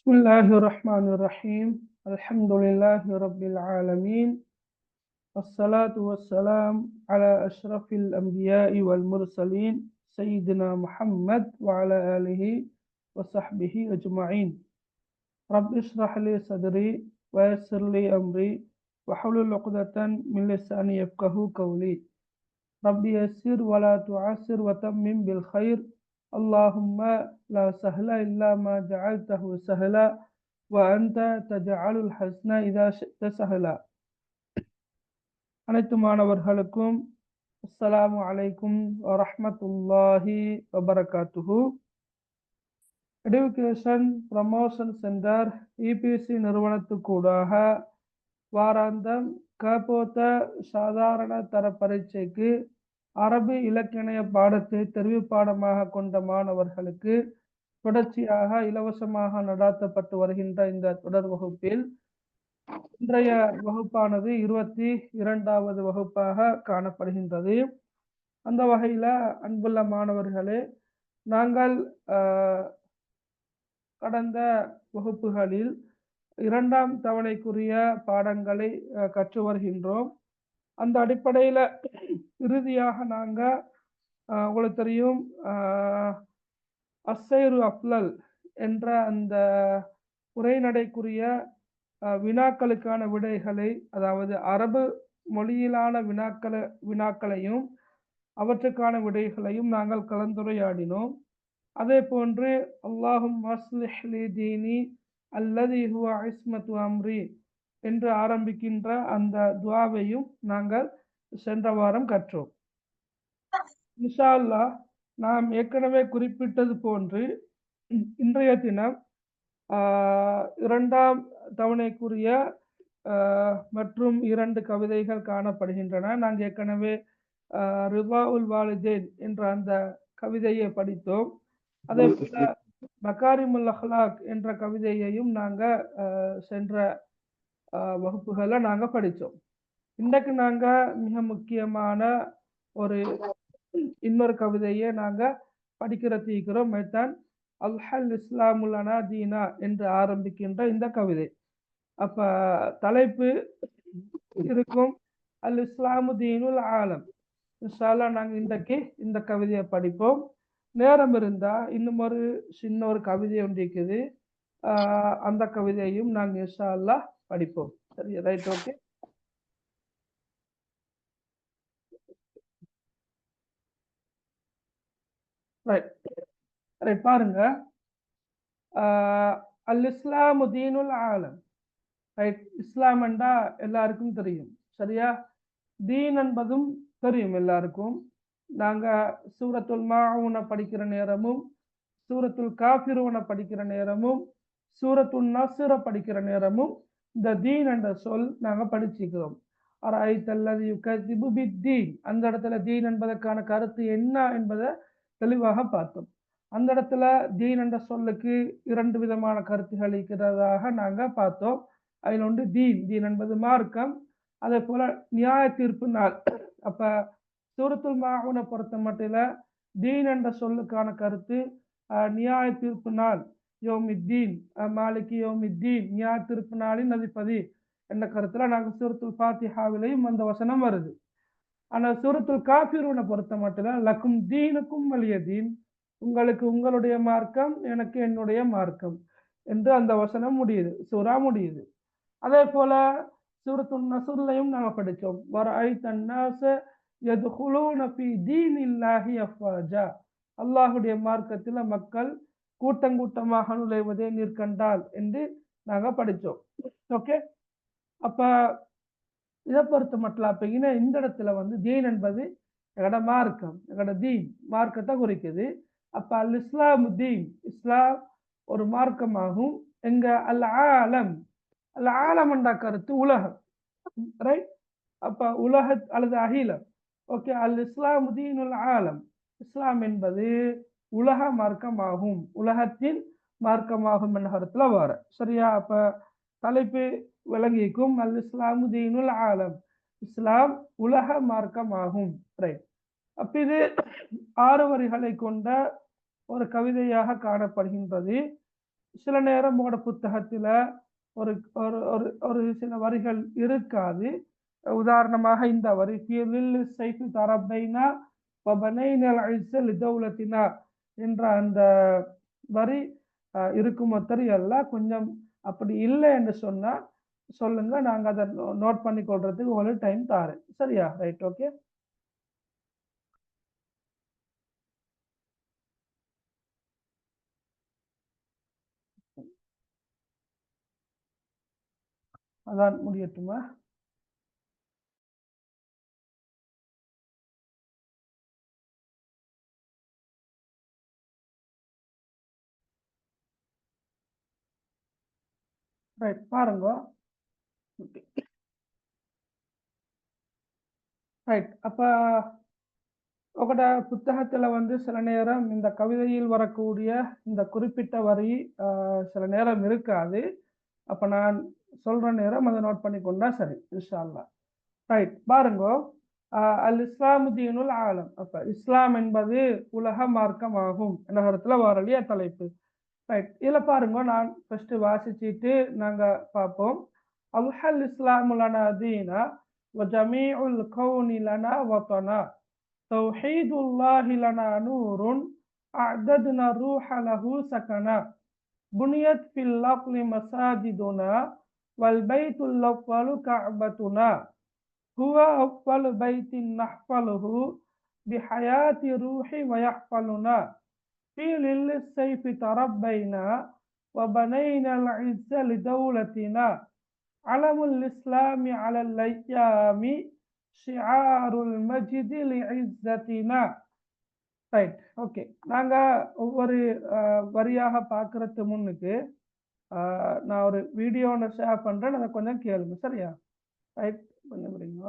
بسم الله الرحمن الرحيم الحمد لله رب العالمين والصلاة والسلام على أشرف الأنبياء والمرسلين سيدنا محمد وعلى آله وصحبه أجمعين رب اشرح لي صدري ويسر لي أمري واحلل عقدة من لساني يفقهوا قولي رب يسر ولا تعسر وتمم بالخير اللهم لا سهل إلا ما جعلته سهلا وأنت تجعل الحسن إذا شئت سهلا. அனைத்து மாணவர்களுக்கும் அஸ்ஸலாமு அலைக்கும் வரஹ்மத்துல்லாஹி வபரகாத்துஹு. எடுகேஷன் ப்ரமோஷன் சென்டர் இபிசி நிறுவனத்துக்கூடாக வாராந்தம் கபோத்த சாதாரண தர பரீட்சைக்கு அரபு இலக்கிய பாடத்தை தெரிவு பாடமாக கொண்ட மாணவர்களுக்கு தொடர்ச்சியாக இலவசமாக நடாத்தப்பட்டு வருகின்ற இந்த தொடர் வகுப்பில் இன்றைய வகுப்பானது 22வது வகுப்பாக காணப்படுகின்றது. அந்த வகையில் அன்புள்ள மாணவர்களே, நாங்கள் கடந்த வகுப்புகளில் 2ஆம் தவணைக்குரிய பாடங்களை கற்று வருகின்றோம். அந்த அடிப்படையில் இறுதியாக நாங்கள் உங்களுக்கு தெரியும் அஸ்ஸைரு அஃப்லல் என்ற அந்த உரைநடைக்குரிய வினாக்களுக்கான விடைகளை, அதாவது அரபு மொழியிலான வினாக்களையும் அவற்றுக்கான விடைகளையும் நாங்கள் கலந்துரையாடினோம். அதே போன்று அல்லாஹும் அஸ்லிஹ் லி தீனி அல்லதி ஹுவ இஸ்மத்து அம்ரி என்று ஆரம்பிக்கின்ற அந்த துஆவையும் நாங்கள் சென்ற வாரம் கற்றோம். இன்ஷா அல்லாஹ் நாம் ஏற்கனவே குறிப்பிட்டது போன்று இன்றைய தினம் 2ஆம் தவணைக்குரிய மற்றும் 2 கவிதைகள் காணப்படுகின்றன. நாங்கள் ஏற்கனவே ரிதாஉல் வாலிதைன் என்ற அந்த கவிதையை படித்தோம். அதே போல மகாரிமுல் அஹ்லாக் என்ற கவிதையையும் நாங்கள் சென்ற வகுப்புகளில் நாங்கள் படித்தோம். இன்றைக்கு நாங்கள் மிக முக்கியமான இன்னொரு கவிதையை நாங்கள் படிக்கிறோம். மைத்தான் அல்ஹல் இஸ்லாமுல் அனாதீனா என்று ஆரம்பிக்கின்ற இந்த கவிதை. அப்ப தலைப்பு இருக்கும் அல் இஸ்லாமு தீனுல் ஆலம். இன்ஷா அல்லாஹ் நாங்கள் இன்றைக்கு இந்த கவிதையை படிப்போம். நேரம் இருந்தா இன்னும் சின்ன ஒரு கவிதை ஒன்று இருக்குது, அந்த கவிதையும் நாங்கள் இன்ஷா அல்லாஹ் படிப்போம். சரி, ரைட், ஓகே. ரைட், பாருங்க. அல் இஸ்லாமு தீனுல் ஆலம். ரைட், இஸ்லாம் என்றா எல்லாருக்கும் தெரியும், சரியா? தீன் என்பதும் தெரியும் எல்லாருக்கும். நாங்கள் சூரத்துல் மாஊன படிக்கிற நேரமும், சூரத்துல் காஃபிரூன படிக்கிற நேரமும், சூரத்துல் நஸ்ர படிக்கிற நேரமும் இந்த தீன் என்ற சொல் நாங்கள் படிச்சுக்கிறோம். அரைத்தல்லதி யுகஸிபு பித்தீன், அந்த இடத்துல தீன் என்பதற்கான கருத்து என்ன என்பதை தெளிவாக பார்த்தோம். அந்த இடத்துல தீன் என்ற சொல்லுக்கு 2 விதமான கருத்துகள் இருக்கிறதாக நாங்கள் பார்த்தோம். அதில் ஒன்று தீன் என்பது மார்க்கம், அதே போல நியாய தீர்ப்பு நாள். அப்ப சூரத்துல் மாஊனை பொறுத்த மட்டில் தீன் என்ற சொல்லுக்கான கருத்து நியாய தீர்ப்பு நாள், யோமித்தீன் மாலிகி யோமித்தீன், நியாய தீர்ப்பு நாளின் அதிபதி என்ற கருத்துல நாங்கள் சூரத்துல் ஃபாத்திஹாவிலையும் அந்த வசனம் வருது. ஆனால் சூரத்துல் காஃபிரூனை பொறுத்த மட்டில் லக்கும் தீனுக்கும் வலிய தீன், உங்களுக்கு உங்களுடைய மார்க்கம், எனக்கு என்னுடைய மார்க்கம் என்று அந்த வசனம் முடியுது, சூரா முடியுது. அதே போல சூரத்துல் நஸ்ர்லையும் நாங்கள் படித்தோம், வரைத்தன் நாஸ யதுகுலூன ஃபீ தீனில்லாஹி அஃப்வாஜா, அல்லாஹுடைய மார்க்கத்தில் மக்கள் கூட்டமாக நுழைவதை நீர் கண்டால் என்று நாங்கள் படித்தோம். ஓகே, அப்ப இதை பொறுத்த மட்டும் அப்ப இந்த இடத்துல தீன் என்பது எங்களோட மார்க்கம், எங்களோட தீன் மார்க்கத்தை குறிக்குது. அப்ப அல் இஸ்லாம் தீன், இஸ்லாம் ஒரு மார்க்கமாகும். எங்க அல் ஆலம், அல் ஆலம் என்ற கருத்து உலகம், ரைட்? அப்ப உலக அல்லது அகிலம். ஓகே, அல் இஸ்லாம் தீனுல் ஆலம், இஸ்லாம் என்பது உலக மார்க்கமாகும், உலகத்தின் மார்க்கமாகும் என்ற கருத்துல வர, சரியா? அப்ப தலைப்பு விளங்கிக்கும், அல் இஸ்லாமு தீனுல் ஆலம், இஸ்லாம் உலக மார்க்கமாகும், ரைட்? அப்ப இது 6 வரிகளை கொண்ட ஒரு கவிதையாக காணப்படுகின்றது. சில நேரம் உங்களோட புத்தகத்தில் ஒரு ஒரு ஒரு ஒரு சில வரிகள் இருக்காது. உதாரணமாக இந்த வரி சைஃபு தரப்பைனா தௌலத்தினா என்ற அந்த வரி இருக்குமோ தெரியல. கொஞ்சம் அப்படி இல்லை என்று சொன்னா சொல்லுங்க, நாங்க அதை நோட் பண்ணி கொள்றதுக்கு உங்களுக்கு டைம் தாரேன். சரியா? Right, okay. அதான் முடியட்டுமா? ரைட், பாருங்க. ரைட், அப்ப உங்களோட புத்தகத்துல சில நேரம் இந்த கவிதையில் வரக்கூடிய இந்த குறிப்பிட்ட வரி சில நேரம் இருக்காது. அப்ப நான் சொல்ற நேரம் அதை நோட் பண்ணி கொண்டா சரி, இன்ஷா அல்லாஹ். ரைட், பாருங்க. அல் இஸ்லாமு தீனுல் ஆலம். அப்ப இஸ்லாம் என்பது உலக மார்க்கம் ஆகும் என்ற வரலிய தலைப்பு. ரைட், இதுல பாருங்க, நான் ஃபர்ஸ்ட் வாசிச்சுட்டு நாங்க பார்ப்போம். அல்ஹல் இஸ்லாமு லனா தீனா வ ஜமீஉல் கௌனி லனா வதனா தௌஹீதுல்லாஹி லனா நூருன் அஅதத்னா ரூஹ லஹு சகனா புனியத் ஃபில் அக்லி மசாஜிதுனா வல் பைத்துல் அவ்வலு கஅபத்துனா هو أول بيت نحفله بحياة روحي ويحفلنا في ظل السيف تربينا وبنينا العز لدولتنا علم الإسلام على الأيام شعار المجد لعزتنا. Right, okay. நாங்க ஒவ்வொரு வரியாக பார்க்கறதுக்கு முன்னுக்கு நான் ஒரு வீடியோ ஒன்று ஷேர் பண்றேன், அதை கொஞ்சம் கேளுங்க. சரியா? ரைட், கொஞ்சம் விடுங்க.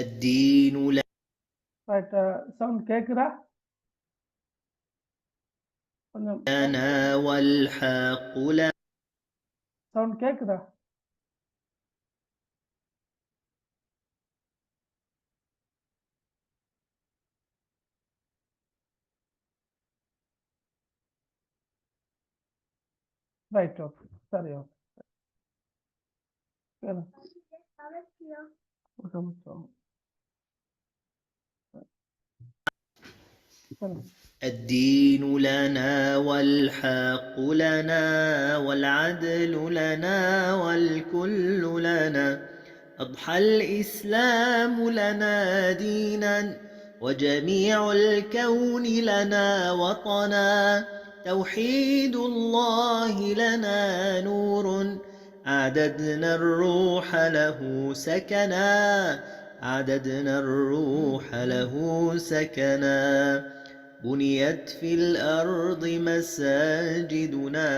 الدين ரைட், சவுண்ட் கேட்குதா? கொஞ்சம் لنا والحق لنا. சவுண்ட் கேட்குதா? Right, okay. சரி, ஓகே. الدين لنا والحق لنا والعدل لنا والكل لنا. أضحى الإسلام لنا دينا وجميع الكون لنا وطنا. توحيد الله لنا نور أعددنا الروح له سكنا. أعددنا الروح له سكنا. بنيت في الأرض مساجدنا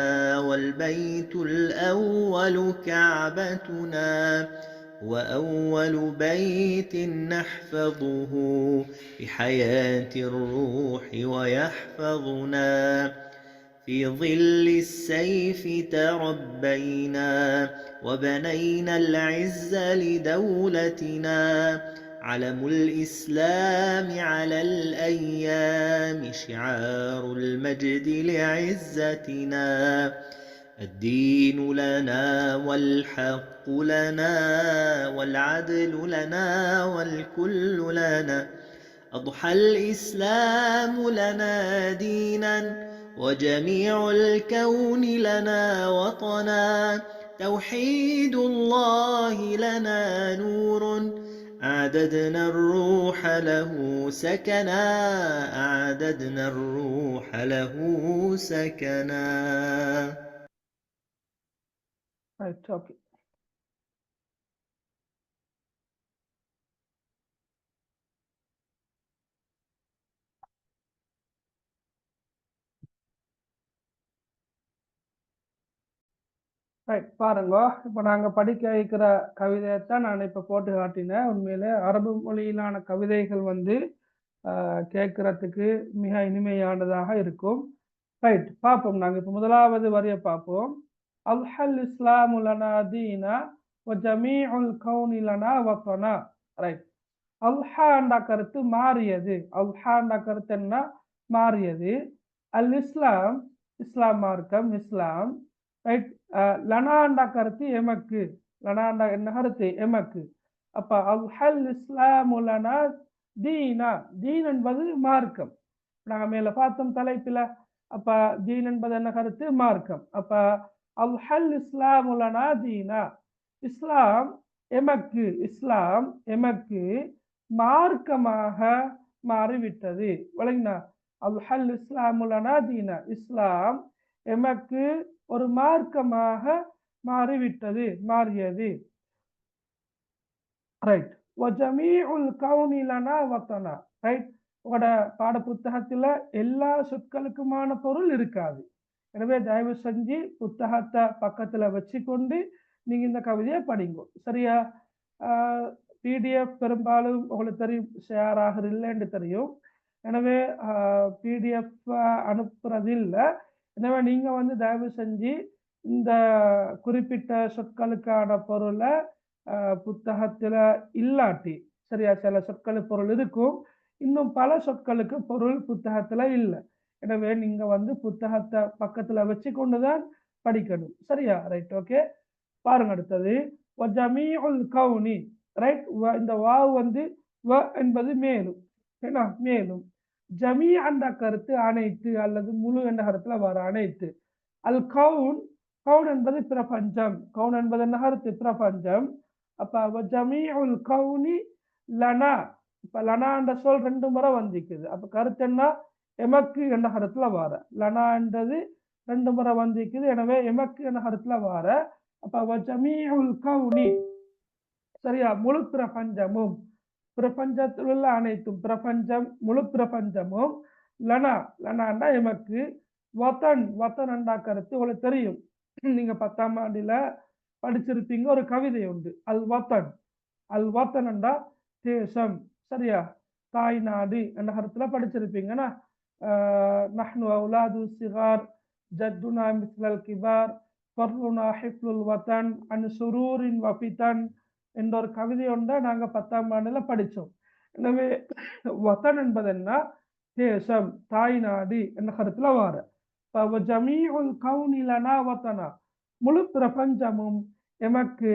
والبيت الأول كعبتنا. وأول بيت نحفظه بحياة الروح ويحفظنا. في ظل السيف تربينا وبنينا العز لدولتنا. علم الإسلام على الأيام شعار المجد لعزتنا. الدين لنا والحق لنا والعدل لنا والكل لنا. أضحى الإسلام لنا دينا وجميع الكون لنا وطنا. توحيد الله لنا نور أعددنا الروح له سكنا. أعددنا الروح له سكنا. Right, okay. ரைட், பாருங்க. இப்போ நாங்க படிக்க வைக்கிற கவிதையைத்தான் நான் இப்போ போட்டு காட்டினேன். உண்மையிலே அரபு மொழியிலான கவிதைகள் வந்து கேட்கறதுக்கு மிக இனிமையானதாக இருக்கும். ரைட், பார்ப்போம். நாங்கள் இப்போ முதலாவது வரியை பார்ப்போம். அல்ஹல் இஸ்லாமு லனா தீனா வ ஜமீஉல் கௌனி லனா வத்தனா. ரைட், அல்ஹாண்டா கருத்து மாறியது. அல்ஹாண்டா கருத்து என்ன? மாறியது. அல் இஸ்லாம், இஸ்லாம் மார்க்கம், இஸ்லாம். ரைட், லனாண்டா கருத்து எமக்கு. லனாண்டா என்ன கருத்து? எமக்கு. அப்ப அல்ஹல் இஸ்லாமு லனா தீனா, தீன் என்பது மார்க்கம். நாங்க மேல பார்த்தோம் தலைப்பில. அப்ப தீன் என்பது என்ன கருத்து? மார்க்கம். அப்ப அல்ஹல் இஸ்லாமு லனா தீனா, இஸ்லாம் எமக்கு, இஸ்லாம் எமக்கு மார்க்கமாக மாறிவிட்டது. விளங்கினா? அல்ஹல் இஸ்லாமு லனா தீனா, இஸ்லாம் எமக்கு ஒரு மார்க்கமாக மாறிவிட்டது, மாறியது. ரைட், வஜமீஉல் கௌனி லனா வத்தனா. ரைட், உங்களோட பாட புத்தகத்துல எல்லா சொற்களுக்குமான பொருள் இருக்காது. எனவே தயவு செஞ்சு புத்தகத்தை பக்கத்துல வச்சுக்கொண்டு நீங்க இந்த கவிதையை படிங்க. சரியா? பிடிஎஃப் பெரும்பாலும் உங்களுக்கு தெரியும் ஷேர் ஆகிறது இல்லைன்னு தெரியும். எனவே பிடிஎஃப் அனுப்புறதில்லை. எனவே நீங்க வந்து தயவு செஞ்சு இந்த குறிப்பிட்ட சொற்களுக்கான பொருளை புத்தகத்துல இல்லாட்டி, சரியா, சில சொற்களுக்கு பொருள் இருக்கும், இன்னும் பல சொற்களுக்கு பொருள் புத்தகத்துல இல்லை. எனவே நீங்க வந்து புத்தகத்தை பக்கத்துல வச்சு கொண்டுதான் படிக்கணும். சரியா? Right, okay. பாருங்க அடுத்தது வஜமீஉல் கௌனி. ரைட், இந்த வாவ் வந்து வ என்பது மேலும், ஏன்னா மேலும். ஜமீ என்ற கருத்து அனைத்து அல்லது முழு என்ற கருத்துல வர அனைத்து. அல் கவுன், கவுன் என்பது பிரபஞ்சம். கவுன் என்பது என்ன கருத்து? பிரபஞ்சம். அப்ப ஜமீஉல் கௌனி லனா, இப்ப லனா என்ற சொல் 2 முறை வந்திக்குது. அப்ப கருத்து என்ன? எமக்கு என்ற கருத்துல வார. லனா என்றது 2 முறை வந்திக்குது. எனவே எமக்கு என்ற கருத்துல வார. அப்ப ஜமீஉல் கௌனி, சரியா, முழு பிரபஞ்சமும், பிரபஞ்சத்தில் உள்ள அனைத்தும், பிரபஞ்சம், முழு பிரபஞ்சமும். லனா, லனாண்டா எமக்கு. வத்தன், வத்தன் என்றா கருத்து உங்களுக்கு தெரியும். நீங்க 10ஆம் ஆண்டுல படிச்சிருப்பீங்க, ஒரு கவிதை உண்டு, அல் வத்தன். அல் வத்தன் என்றா தேசம், சரியா, தாய் நாடு என்ற கருத்துல படிச்சிருப்பீங்கன்னா. நஹ்னு அவுலாது சிகார் ஜத்துனா மிஸ்லல் கிபார் ஃபர்லுனா ஹிஃப்லுல் வத்தன் அன் சுரூரின் வஃபிதன் என்ற ஒரு கவிதை ஒன்றை நாங்கள் 10ஆம் ஆண்டுல படித்தோம். எனவே வத்தன் என்பது என்ன? தேசம், தாய் நாடு என்ற கருத்துல வார. ஜமீஉல் கௌனி லனா வத்தனா, முழு பிரபஞ்சமும் எமக்கு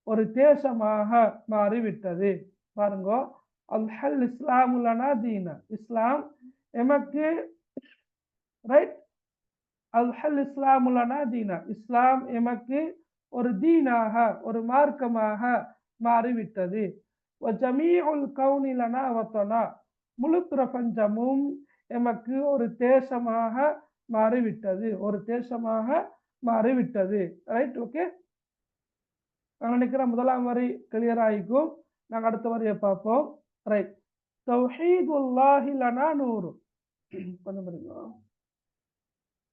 ஒரு தேசமாக மாறிவிட்டது. பாருங்க, அல்ஹல் இஸ்லாமு லனா தீனா, இஸ்லாம் எமக்கு, ரைட், அல்ஹல் இஸ்லாமு லனா தீனா, இஸ்லாம் எமக்கு ஒரு தீனாக, ஒரு மார்க்கமாக மாறிவிட்டது. வஜமீஉல் கௌனி லனா வத்தனா, முழு பிரபஞ்சமும் எமக்கு ஒரு தேசமாக மாறிவிட்டது, ஒரு தேசமாக மாறிவிட்டது. Right, okay. நான் நினைக்கிறேன் முதலாம் வரி கிளியர் ஆகிக்கும். நாங்கள் அடுத்த வரியை பார்ப்போம். ரைட், தௌஹீதுல்லாஹி லனா நூறு. கொஞ்சம் பாருங்க.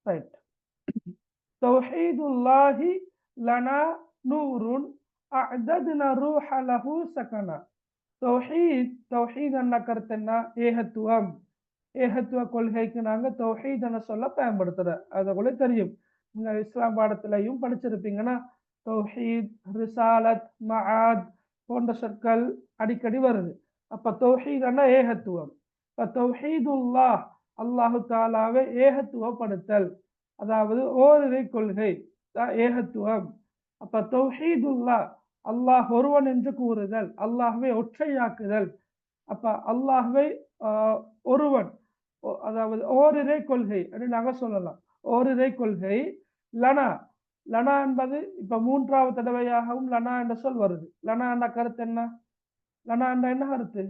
ரைட், தௌஹீதுல்லாஹி லனா நூறுன் அஅதத்னா ரூஹ லஹு சகனா. தௌஹீத், தௌஹீத் என்ற கருத்து என்ன? ஏகத்துவம். ஏகத்துவ கொள்கைக்கு நாங்க தௌஹீத் என சொல்ல பயன்படுத்துற, அது கூட தெரியும். நீங்க இஸ்லாம் பாடத்திலையும் படிச்சிருப்பீங்கன்னா தௌஹீத், ரிசாலத், மஆத் போன்ற சொற்கள் அடிக்கடி வருது. அப்ப தௌஹீத் என்ற ஏகத்துவம். இப்ப தௌஹீதுல்லாஹ், அல்லாஹு தாலாவை ஏகத்துவப்படுத்தல், அதாவது ஓரிரை கொள்கை ஏகத்துவம். அப்ப தௌஹீதுல்லாஹ், அல்லாஹ் ஒருவன் என்று கூறுதல், அல்லாஹ்வை ஒற்றையாக்குதல். அப்ப அல்லாஹ்வை ஒருவன், அதாவது ஓரிரை கொள்கை என்று நாங்க சொல்லலாம். ஓரிரை கொள்கை. லனா, லனா என்பது இப்ப 3வது தடவையாகவும் லனா என்ற சொல் வருது. லனா என்ற கருத்து என்ன? லனா என்ற என்ன கருத்து?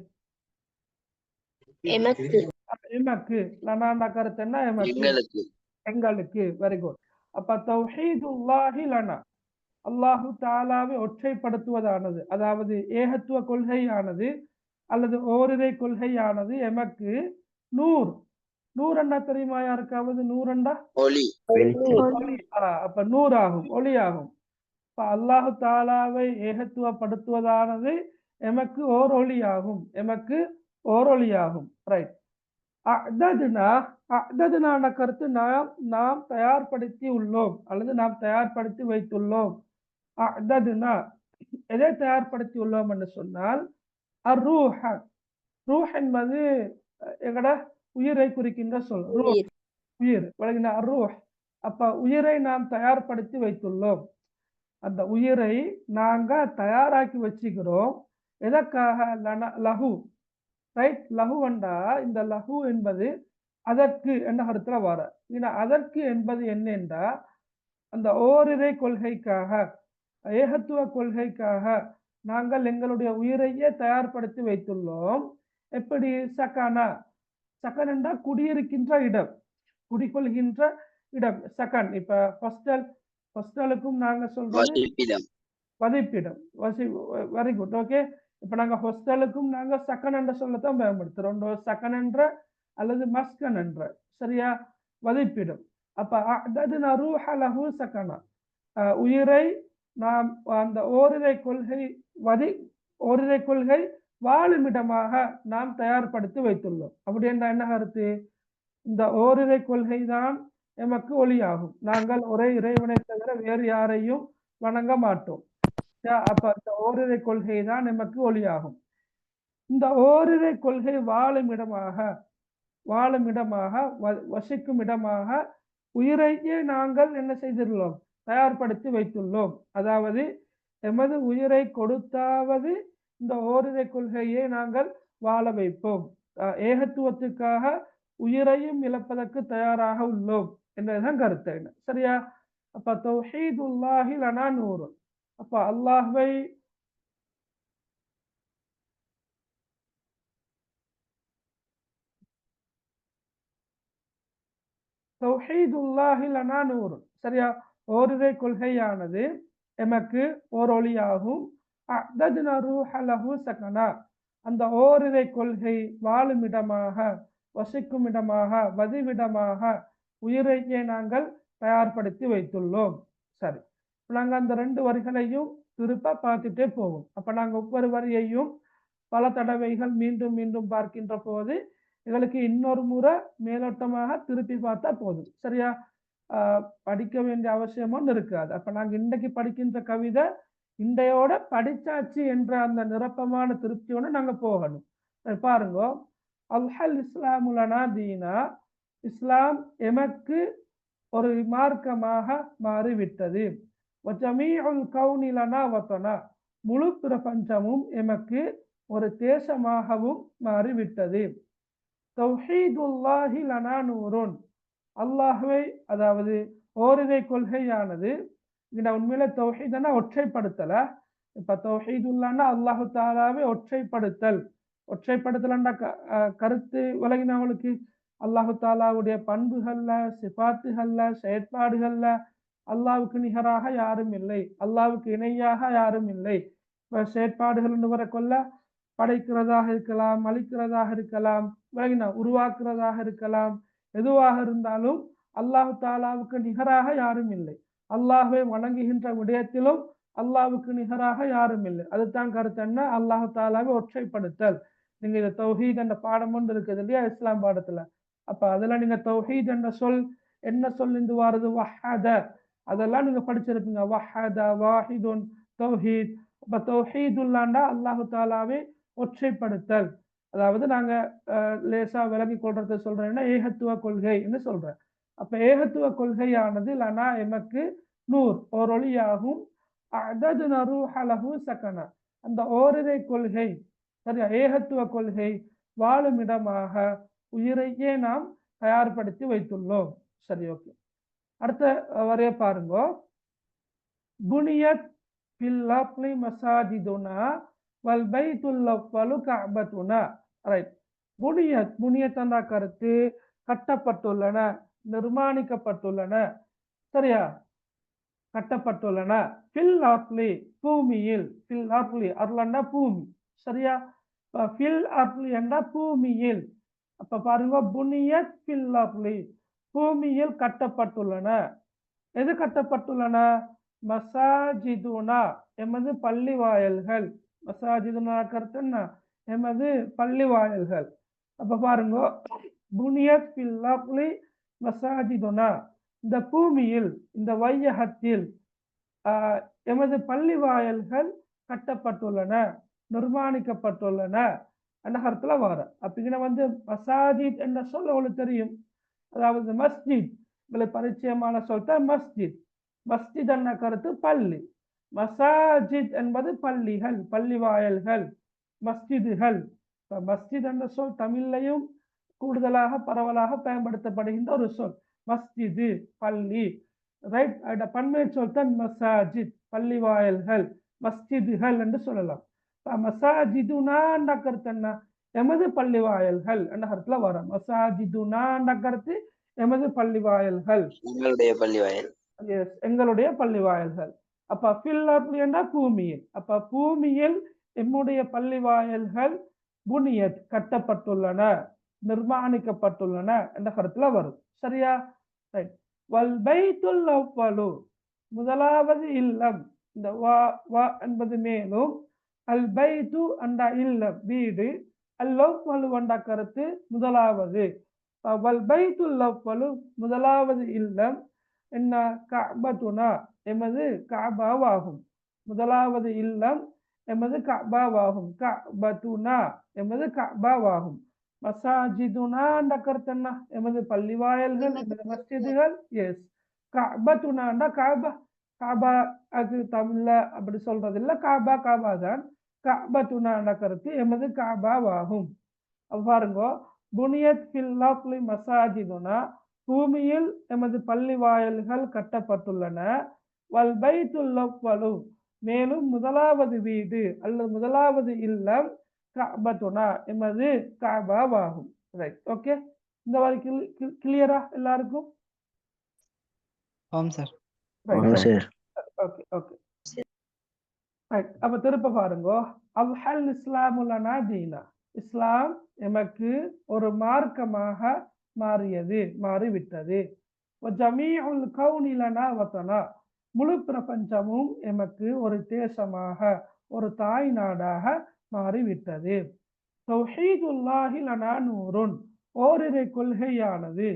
எமக்கு. லனா என்ற கருத்து என்ன? எமக்கு, எங்களுக்கு. Very good. அப்ப தௌஹீதுல்லாஹி லனா, அல்லாஹு தாலாவை ஒற்றைப்படுத்துவதானது, அதாவது ஏகத்துவ கொள்கையானது அல்லது ஓரிரை கொள்கையானது எமக்கு நூறு. நூறண்டா தெரியுமா யாருக்காவது? நூறண்டா ஒளி. அப்ப நூறாகும், ஒளியாகும். இப்ப அல்லாஹு தாலாவை ஏகத்துவப்படுத்துவதானது எமக்கு ஓர் ஒளியாகும், எமக்கு ஓர் ஒளியாகும். ரைட். அஅததுனா கருத்து நாம் தயார்படுத்தி உள்ளோம் அல்லது நாம் தயார்படுத்தி வைத்துள்ளோம். அஅததுனா எதை தயார்படுத்தி உள்ளோம் என்று சொன்னால் அர்ரூஹ, ரூஹ் என்பது எங்கட உயிரை குறிக்கின்ற சொல். ரூஹ் உயிர் விளங்கின அர்ரூஹ். அப்ப உயிரை நாம் தயார்படுத்தி வைத்துள்ளோம். அந்த உயிரை நாங்க தயாராக்கி வச்சுக்கிறோம். எதற்காக? லஹு. ரைட். லஹுவண்டா இந்த லஹு என்பது அதற்கு என்ற கருத்துல வர. அதற்கு என்பது என்னென்றா அந்த ஓரிரை கொள்கைக்காக, ஏகத்துவ கொள்கைக்காக நாங்கள் எங்களுடைய உயிரையே தயார்படுத்தி வைத்துள்ளோம். எப்படி? சகனா. சகன் என்றா குடியிருக்கின்ற இடம், குடிகொள்கின்ற இடம். சகன். இப்ப ஹாஸ்டலுக்கும் நாங்க சொல்றது வதிப்பிடம். Very good. ஓகே. இப்ப நாங்க ஹாஸ்டலுக்கும் நாங்க சக்கன் என்ற சொல்லத்தான் பயன்படுத்துறோம். சக்கன் என்ற அல்லது மஸ்கன் என்ற. சரியா? வதிப்பிடம். அப்ப அஅததுனா ரூஹ லஹு சகனா, உயிரை நாம் அந்த ஓரிரை கொள்கை வாழுமிடமாக நாம் தயார்படுத்தி வைத்துள்ளோம். அப்படி என்ற என்ன கருத்து? இந்த ஓரிரை கொள்கை தான் எமக்கு ஒளியாகும். நாங்கள் ஒரே இறைவனை தவிர வேறு யாரையும் வணங்க மாட்டோம். அப்ப இந்த ஓரிரை கொள்கை தான் நமக்கு ஒளியாகும். இந்த ஓரிரை கொள்கை வாழும் இடமாக வசிக்கும் இடமாக உயிரையே நாங்கள் என்ன செய்துள்ளோம்? தயார்படுத்தி வைத்துள்ளோம். அதாவது எமது உயிரை கொடுத்தாவது இந்த ஓரிரை கொள்கையை நாங்கள் வாழ வைப்போம். ஏகத்துவத்துக்காக உயிரையும் இழப்பதற்கு தயாராக உள்ளோம் என்றதுதான் கருத்து. என்ன சரியா? அப்ப தௌஹீதுல்லாஹி லனா நூறு. அப்ப அல்லாஹ்வை தௌஹீதுல்லாஹி லனா நூறு. சரியா? ஓரிரை கொள்கையானது எமக்கு ஓர் ஒளியாகும். அஅததுனா ரூஹ லஹு சகனா, அந்த ஓரிரை கொள்கை வாழும் இடமாக, வசிக்கும் இடமாக, வதிவிடமாக உயிரையே நாங்கள் தயார்படுத்தி வைத்துள்ளோம். சரி. நாங்க அந்த 2 வரிகளையும் திருப்ப பார்த்துட்டே போவோம். அப்ப நாங்க ஒவ்வொரு வரியையும் பல தடவைகள் மீண்டும் மீண்டும் பார்க்கின்ற போது எங்களுக்கு இன்னொரு முறை மேலோட்டமாக திருப்பி பார்த்தா போதும். சரியா? படிக்க வேண்டிய அவசியமும் இருக்காது. அப்ப நாங்க இன்றைக்கு படிக்கின்ற கவிதை இன்றையோட படிச்சாச்சு என்ற அந்த நிரப்பமான திருப்தியோட நாங்க போகணும். பாருங்க. அல்ஹல் இஸ்லாமுலனா தீனா, இஸ்லாம் எமக்கு ஒரு மார்க்கமாக மாறிவிட்டது. வஜமீஉல் கௌனி லனா வதனா, முழு பிரபஞ்சமும் எமக்கு ஒரு தேசமாகவும் மாறிவிட்டது. தௌஹீதுல்லாஹி லனா நூறுன், அல்லாஹ்வை அதாவது ஓரிரை கொள்கையானது. உண்மையில தௌஹீதுன்னா ஒற்றைப்படுத்தல. இப்ப தௌஹீதுல்லான்னா அல்லாஹு தாலாவை ஒற்றைப்படுத்தலன்ற கருத்து விலகினவங்களுக்கு அல்லாஹு தாலாவுடைய பண்புகள்ல, சிபாத்துகள்ல, செயற்பாடுகள்ல அல்லாவுக்கு நிகராக யாரும் இல்லை, அல்லாவுக்கு இணையாக யாரும் இல்லை. இப்ப செயற்பாடுகள் என்று வர கொள்ள படைக்கிறதாக இருக்கலாம், அழிக்கிறதாக இருக்கலாம், உருவாக்குறதாக இருக்கலாம். எதுவாக இருந்தாலும் அல்லாஹு தாலாவுக்கு நிகராக யாரும் இல்லை. அல்லாஹ்வை வணங்குகின்ற விடயத்திலும் அல்லாஹ்வுக்கு நிகராக யாரும் இல்லை. அதுதான் கருத்து. என்ன? அல்லாஹு தாலாவை ஒற்றைப்படுத்தல். நீங்க இதை தௌஹீத் என்ற பாடம் ஒன்று இருக்குது இல்லையா இஸ்லாம் பாடத்துல. அப்ப அதுல நீங்க தௌஹீத் என்ற சொல் என்ன சொல் இருந்து வாருது? வஹத. அதெல்லாம் நீங்க படிச்சிருப்பீங்க. வஹத, வாஹிதுன், தௌஹீத். அப்ப தௌஹீதுல்லாண்டா அல்லாஹு தாலாவை ஒற்றைப்படுத்தல். அதாவது நாங்க லேசா விலகி கொள்றத சொல்றேன்னா ஏகத்துவ கொள்கைன்னு சொல்றேன். அப்ப ஏகத்துவ கொள்கையானது லனா எமக்கு நூர் ஓர் ஒளியாகும். அஅததுனா ரூஹ லஹு சகனா, அந்த ஓரிரை கொள்கை, சரியா, ஏகத்துவ கொள்கை வாழும் இடமாக உயிரையே நாம் தயார்படுத்தி வைத்துள்ளோம். சரி, ஓகே. அடுத்த வரைய பாருங்க. புனியத் ஃபில் அர்லி மசாஜிதுனா வல் பைத்துல் அவ்வலு கஅபத்துனா. ரைட். புனியத் என்ற கருத்து கட்டப்பட்டுள்ளன, நிர்மாணிக்கப்பட்டுள்ளன. சரியா? கட்டப்பட்டுள்ளன. ஃபில் அர்லி பூமியில், ஃபில் அர்லி அர்லன்னா பூமி. சரியா? ஃபில் அர்லி என்ற பூமியில். அப்ப பாருங்க, புனியத் ஃபில் அர்லி பூமியில் கட்டப்பட்டுள்ளன. எது கட்டப்பட்டுள்ளன? மசாஜிதுனா எமது பள்ளி வாயல்கள். மசாஜிதுனா கருத்து என்ன? எமது பள்ளி வாயல்கள். அப்ப பாருங்க, புனியத் ஃபில் அர்லி மசாஜிதுனா, இந்த பூமியில், இந்த வையகத்தில் எமது பள்ளி வாயல்கள் கட்டப்பட்டுள்ளன, நிர்மாணிக்கப்பட்டுள்ளன என்ற கருத்துல வர. அப்படிங்கிற மசாஜித் என்ற சொல் உங்களுக்கு தெரியும். அதாவது மஸ்ஜித், உங்களுக்கு பரிச்சயமான சொல் தான் மஸ்ஜித். மஸ்ஜித் என்ற கருத்து பள்ளி. மசாஜித் என்பது பள்ளிகள், பள்ளி வாயல்கள், மஸ்ஜிதுகள். மஸ்ஜித் என்ற சொல் தமிழ்லையும் கூடுதலாக பரவலாக பயன்படுத்தப்படுகின்ற ஒரு சொல். மஸ்ஜிது பள்ளி, ரைட். பன்மை சொல் தான் மசாஜித், பள்ளி வாயல்கள், மஸ்ஜிதுகள் என்று சொல்லலாம். மசாஜிதுனா என்ற கருத்து என்ன? எமது பள்ளி வாயல்கள் என்ற கருத்துல வரும். மசாஜிதுனா என்ற கருத்து எமது பள்ளி வாயல்கள், எங்களுடைய பள்ளி வாயல். எஸ், எங்களுடைய பள்ளி வாயல்கள். அப்ப ஃபில் அர்லி என்றா பூமியில். அப்ப பூமியில் எம்முடைய பள்ளி வாயல்கள் புனியத் கட்டப்பட்டுள்ளன, நிர்மாணிக்கப்பட்டுள்ளன என்ற கருத்துல வரும். சரியா? ரைட். வல் பைத்துல் அவ்வலு, முதலாவது இல்லம். இந்த வா வா என்பது மேலும், அல் பைத்து என்ற இல்லம் வீடு, அல் அவ்வலு என்ற கருத்து முதலாவது. வல் பைத்துல் அவ்வலு முதலாவது இல்லம் என்ன? கஅபத்துனா எமது கஅபாவாகும். முதலாவது இல்லம் எமது கஅபாவாகும். கஅபத்துனா எமது கஅபாவாகும். மசாஜிதுனா என்ற கருத்து என்ன? எமது பள்ளி வாயல்கள், எமது மஸ்ஜிதுகள். எஸ். கஅபத்துனா காபா. காபா அது தமிழ்ல அப்படி சொல்றது இல்ல, காபா காபா தான். கஅபத்துனா என்ற கருத்து எமது காபாவாகும். பாருங்க, புனியத் ஃபில் அர்லி மசாஜிதுனா, பூமியில் எமது பள்ளி வாயல்கள் கட்டப்பட்டுள்ளன. வல் பைத்துல் அவ்வலு, மேலும் முதலாவது வீடு அல்லது முதலாவது இல்லம் கஅபத்துனா எமது கஅபாவாகும். ரைட். ஓகே, இந்த வரை கிளியரா எல்லாருக்கும்? ஆம் சார். Okay okay right. அப்ப திருப்ப பாருங்க, அல்ஹல் இஸ்லாமு லனா தீனா, இஸ்லாம் எமக்கு ஒரு மார்க்கமாக மாறியது, மாறிவிட்டது. ஜமீஉல் கௌனி லனா வதனா, முழு பிரபஞ்சமும் எமக்கு ஒரு தேசமாக, ஒரு தாய் நாடாக மாறிவிட்டது. தௌஹீதுல்லாஹி லனா நூருன், ஓரிரை கொள்கையானது.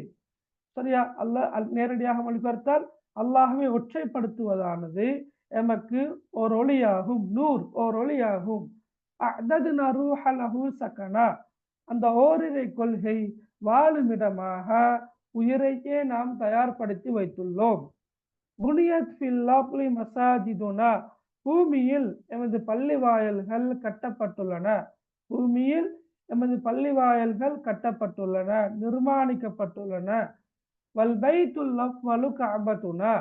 சரியா? அல்லாஹ் நேரடியாக மொழிபெயர்த்தால் அல்லாஹ்வை ஒற்றைப்படுத்துவதானது எமக்கு ஒரு ஒளியாகும். நூர் ஓர் ஒளியாகும். அஅததுனா ரூஹ லஹு சகனா, அந்த ஓரிரை கொள்கை வாழுமிடமாக உயிரையே நாம் தயார்படுத்தி வைத்துள்ளோம். புனியத் ஃபில் அர்லி மசாஜிதுனா, பூமியில் எமது பள்ளி வாயல்கள் கட்டப்பட்டுள்ளன. பூமியில் எமது பள்ளி வாயல்கள் கட்டப்பட்டுள்ளன, நிர்மாணிக்கப்பட்டுள்ளன. வல் பைத்துல் அவ்வலு கஅபத்துனா,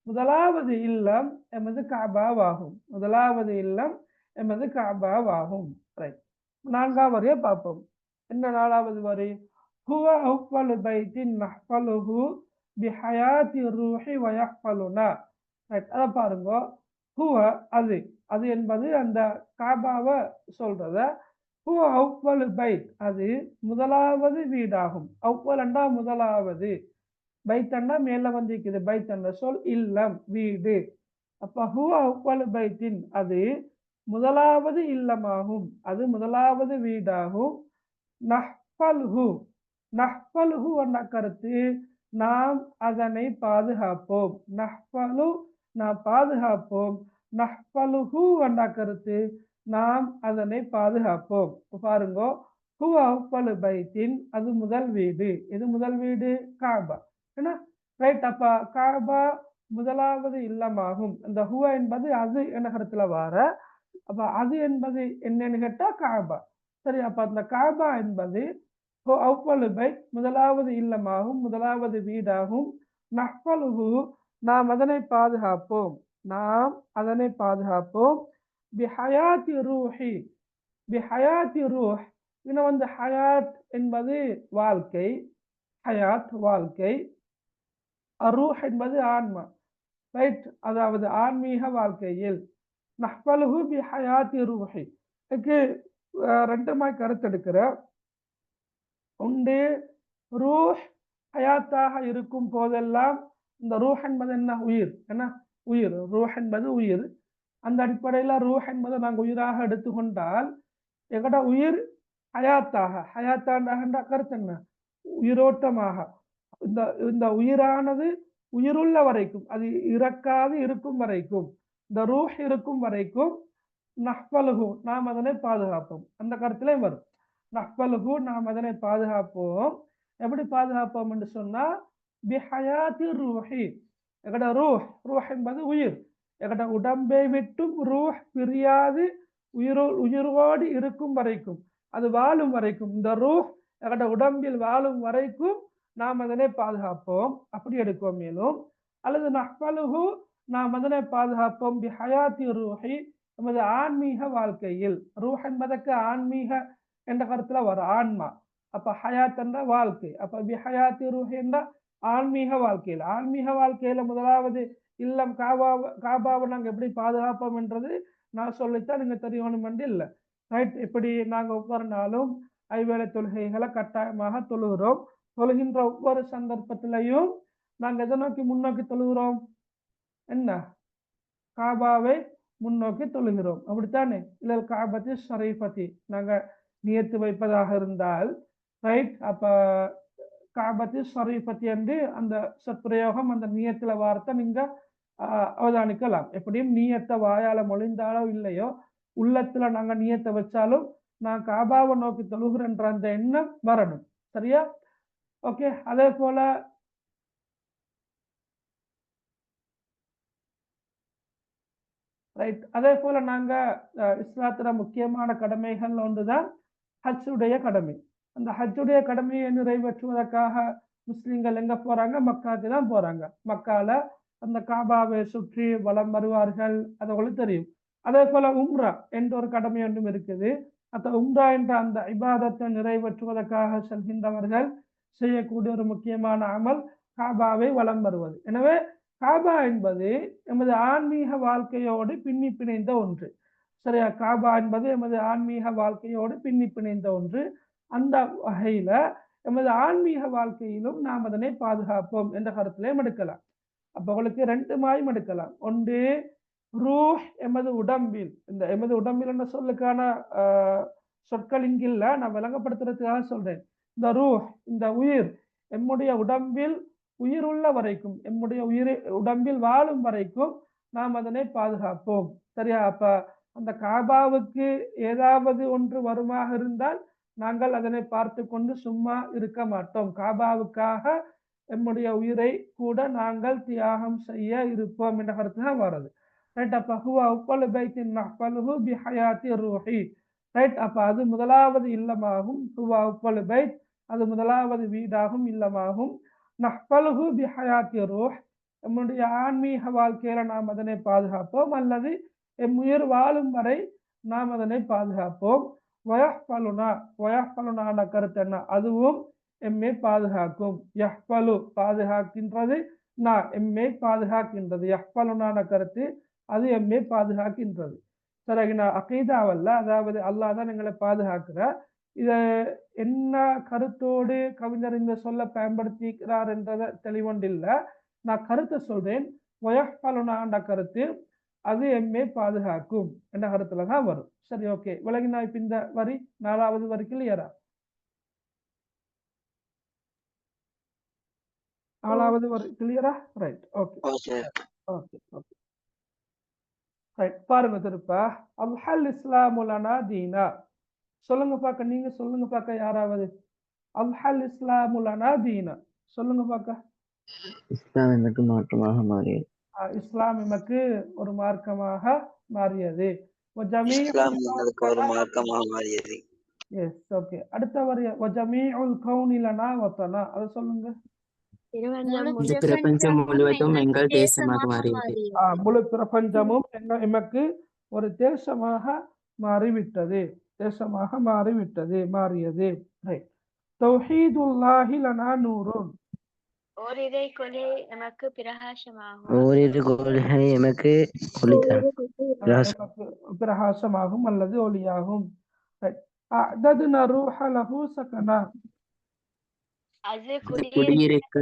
முதலாவது இல்லம் எமது கஅபாவாகும். முதலாவது இல்லம் எமது கஅபாவாகும். ரைட். நான்காவது வரியை பார்ப்போம். என்ன நாலாவது வரி? ஹுவ அவ்வலு பைத்தின் நஹ்ஃபலுஹு பிஹயாத்தி ரூஹி வ யஹ்ஃபலுனா. ரைட். அத பாருங்க, ஹுவ அது, அது என்பது அந்த காபாவை சொல்றத. ஹுவ அவ்வலு பைத், அது முதலாவது வீடாகும். அவ்வல் என்றா முதலாவது, பைத்தண்டா மேல வந்திருக்குது. பைத் என்ற சொல் இல்லம், வீடு. அப்ப ஹுவ அவ்வலு பைத்தின், அது முதலாவது இல்லமாகும், அது முதலாவது வீடாகும். நஹ்ஃபல்ஹு, நஹ்ஃபல்ஹு என்ற கருத்து நாம் அதனை பாதுகாப்போம். நஹ்ஃபலு நாம் பாதுகாப்போம். நஹ்ஃபலுஹு என்ற கருத்து நாம் அதனை பாதுகாப்போம். பாருங்க, ஹுவ அவ்வலு பைத்தின், அது முதல் வீடு. இது முதல் வீடு காபா. என்ன? ரைட். அப்ப காபா முதலாவது இல்லமாகும். அந்த ஹுவ என்பது அது என்ற கருத்துல வார. அப்ப அது என்பது என்னன்னு கேட்டா காபா. சரி. அப்ப அந்த காபா என்பது அவ்வளவு பைத், முதலாவது இல்லமாகும், முதலாவது வீடாகும். நஹ்ஃபலுஹு, நாம் அதனை பாதுகாப்போம், நாம் அதனை பாதுகாப்போம். பிஹயாத்தி ரூஹி, பிஹயாத்தி ரூஹ், இன்னும் ஹயாத் என்பது வாழ்க்கை, ஹயாத் வாழ்க்கை, அரூஹ் என்பது ஆன்மா. ரைட். அதாவது ஆன்மீக வாழ்க்கையில். நஹ்ஃபலுஹு பிஹயாத்தி ரூஹி, இதுக்கு ரெண்டுமாய் கருத்தெடுக்கிற உண்டு. ரூஹ் ஹயாத்தாக இருக்கும் போதெல்லாம், இந்த ரூஹ் என்பது என்ன? உயிர். என்ன? உயிர். ரூஹ் என்பது உயிர். அந்த அடிப்படையில ரூஹ் என்பதை நாங்கள் உயிராக எடுத்துக்கொண்டால் எங்கட உயிர் ஹயாத்தாண்ட கருத்து என்ன? உயிரோட்டமாக. இந்த இந்த உயிரானது உயிருள்ள வரைக்கும், அது இறக்காது இருக்கும் வரைக்கும், இந்த ரூஹ் இருக்கும் வரைக்கும் நஹ்பலுஹு நாம் அதனை பாதுகாப்போம். அந்த கருத்திலே வரும். நஹ்பலுஹு நாம் அதனை பாதுகாப்போம். எப்படி பாதுகாப்போம் என்று சொன்னா பிஹயாத்தி ரூஹி, எங்கட ரூஹ் என்பது உயிர். எங்கட உடம்பை விட்டும் ரூஹ் பிரியாது உயிரோடு இருக்கும் வரைக்கும், அது வாழும் வரைக்கும், இந்த ரூஹ் எங்கட உடம்பில் வாழும் வரைக்கும் நாம் அதனை பாதுகாப்போம். அப்படி எடுக்கும். மேலும் அல்லது நஹ்பலுஹு நாம் அதனை பாதுகாப்போம் பிஹயாத்தி ரூஹி, நமது ஆன்மீக வாழ்க்கையில். ரூஹ் என்பதற்கு ஆன்மீக என்ற கருத்துல வரும், ஆன்மா. அப்ப ஹயாத் என்ற வாழ்க்கை. அப்ப பிஹயாத்தி ரூஹி என்ற ஆன்மீக வாழ்க்கையில். ஆன்மீக வாழ்க்கையில முதலாவது இல்லம் காபாவை நாங்கள் எப்படி பாதுகாப்போம் என்றது நான் சொல்லித்தான் நீங்க தெரியணும் என்று இல்லை. ரைட். இப்படி நாங்கள் ஒவ்வொரு நாளும் ஐவேளை தொழுகைகளை கட்டாயமாக தொழுகிறோம். தொழுகின்ற ஒவ்வொரு சந்தர்ப்பத்திலையும் நாங்கள் எதை நோக்கி முன்னோக்கி தொழுகிறோம்? என்ன? காபாவை முன்னோக்கி தொழுகிறோம். அப்படித்தானே? இல்லை காபத்தி ஷரீஃபத்தி நாங்கள் நியத்து வைப்பதாக இருந்தால், ரைட், அப்ப காபத்தி ஷரீஃபத்தி என்று அந்த சொற்பிரயோகம், அந்த நியத்துல வார்த்தை நீங்க அவதானிக்கலாம். எப்படியும் நீயத்தை வாயால மொழிந்தாலோ இல்லையோ, உள்ளத்துல நாங்க நீயத்தை வச்சாலும் நான் காபாவை நோக்கி தொழுகிறேன்ற அந்த எண்ணம் வரணும். சரியா? ஓகே. அதே போல ரைட். அதே போல நாங்க இஸ்லாத்துல முக்கியமான கடமைகள் ஒன்றுதான் ஹஜ்ஜுடைய கடமை. அந்த ஹஜ்ஜுடைய கடமையை நிறைவேற்றுவதற்காக முஸ்லிம்கள் எங்க போறாங்க? மக்காவுக்கு தான் போறாங்க. மக்கால அந்த காபாவை சுற்றி வலம் வருவார்கள். அது உங்களுக்கு தெரியும். அதே போல உம்ரா என்ற ஒரு கடமை ஒன்றும் இருக்குது. அந்த உம்ரா என்ற அந்த இபாதத்தை நிறைவேற்றுவதற்காக செல்கின்றவர்கள் செய்யக்கூடிய ஒரு முக்கியமான அமல் காபாவை வலம் வருவது. எனவே காபா என்பது எமது ஆன்மீக வாழ்க்கையோடு பின்னி பிணைந்த ஒன்று. சரியா? காபா என்பது எமது ஆன்மீக வாழ்க்கையோடு பின்னி பிணைந்த ஒன்று. அந்த வகையில எமது ஆன்மீக வாழ்க்கையிலும் நாம் அதனை பாதுகாப்போம் என்ற கருத்திலையும் எடுக்கலாம். அப்ப உங்களுக்கு ரெண்டு மாயும் எடுக்கலாம். ஒன்று, ரூஹ் எமது உடம்பில். இந்த எமது உடம்பில் என்ற சொல்லுக்கான சொற்கள் இங்கில்ல, நான் விளங்கப்படுத்துறதுக்காக சொல்றேன். இந்த ரூஹ், இந்த உயிர் எம்முடைய உடம்பில் உயிருள்ள வரைக்கும், எம்முடைய உடம்பில் வாழும் வரைக்கும் நாம் அதனை பாதுகாப்போம். சரியா? அப்ப அந்த காபாவுக்கு ஏதாவது ஒன்று வருமாக இருந்தால் நாங்கள் அதனை பார்த்து கொண்டு சும்மா இருக்க மாட்டோம். காபாவுக்காக நம்முடைய உயிரை கூட நாங்கள் தியாகம் செய்ய இருப்போம் என்ற கருத்து தான் வருது. ரைட். அப்ப ஹுவ அவ்வளு பைத்தின் நஹ்பலுஹு பிஹயாத்தி ரூஹி. ரைட். அப்ப அது முதலாவது இல்லமாகும். ஹுவ அவ்வளு பைத், அது முதலாவது வீடாகும், இல்லமாகும். நஹ்பலுஹு பிஹயாத்தி ரூஹ், நம்முடைய ஆன்மீக வாழ்க்கையில நாம் அதனை பாதுகாப்போம், அல்லது எம் உயிர் வாழும் வரை நாம் அதனை பாதுகாப்போம். வயஹ்பலுனா கருத்து என்ன? அதுவும் எம்மை பாதுகாக்கும். யஹ்பலு பாதுகாக்கின்றது, நான் எம்மை பாதுகாக்கின்றது. யஹ்பலுனான கருத்து அது எம்மை பாதுகாக்கின்றது. சரிங்களா? அகீதாவல்ல, அதாவது அல்லாஹ் தான் எங்களை பாதுகாக்கிற. இத என்ன கருத்தோடு கவிஞர் இந்த சொல்ல பயன்படுத்திக்கிறார் என்றத தெளிவொன்றில்லை. நான் கருத்தை சொல்றேன். வயஹ்பலுனான கருத்து அது எம்மை பாதுகாக்கும் என்ற கருத்துல தான் வரும். சரி, ஓகே. விலகினா இப்ப இந்த வரி 4வது வரி கிளியரா? 4வது வரி கிளியரா? Right. Okay okay okay. Right. பாருங்க திருப்ப. அல்ஹல் இஸ்லாமு லனா தீனா. சொல்லுங்க பாக்க, நீங்க சொல்லுங்க பாக்க யாராவது. அல்ஹல் இஸ்லாமு லனா தீனா சொல்லுங்க பாக்க. இஸ்லாம் எமக்கு மாற்றமாக மாறியது. இஸ்லாம் எமக்கு ஒரு மார்க்கமாக மாறியது. இஸ்லாம் எங்களுக்கு ஒரு மார்க்கமாக மாறியது. Yes, okay. அடுத்த வரி வஜமீஉல் கௌனி லனா வதனா. அது சொல்லுங்க. இந்த பிரபஞ்சம் முழுவதும் எங்கள் தேசமாக மாறியது. முழு பிரபஞ்சமும் எமக்கு ஒரு தேசமாக மாறிவிட்டது. தேசமாக மாறிவிட்டது, மாறியது. ரைட். தௌஹீதுல்லாஹி லனா நூருன். ஓரிரை கொலை எமக்கு பிரகாசமாகும். ஓரிரு கொள்கை எமக்கு பிரகாசமாகும் அல்லது ஒளியாகும். அஅததுனா ரூஹ லஹு சகனா. அது குடியிருக்க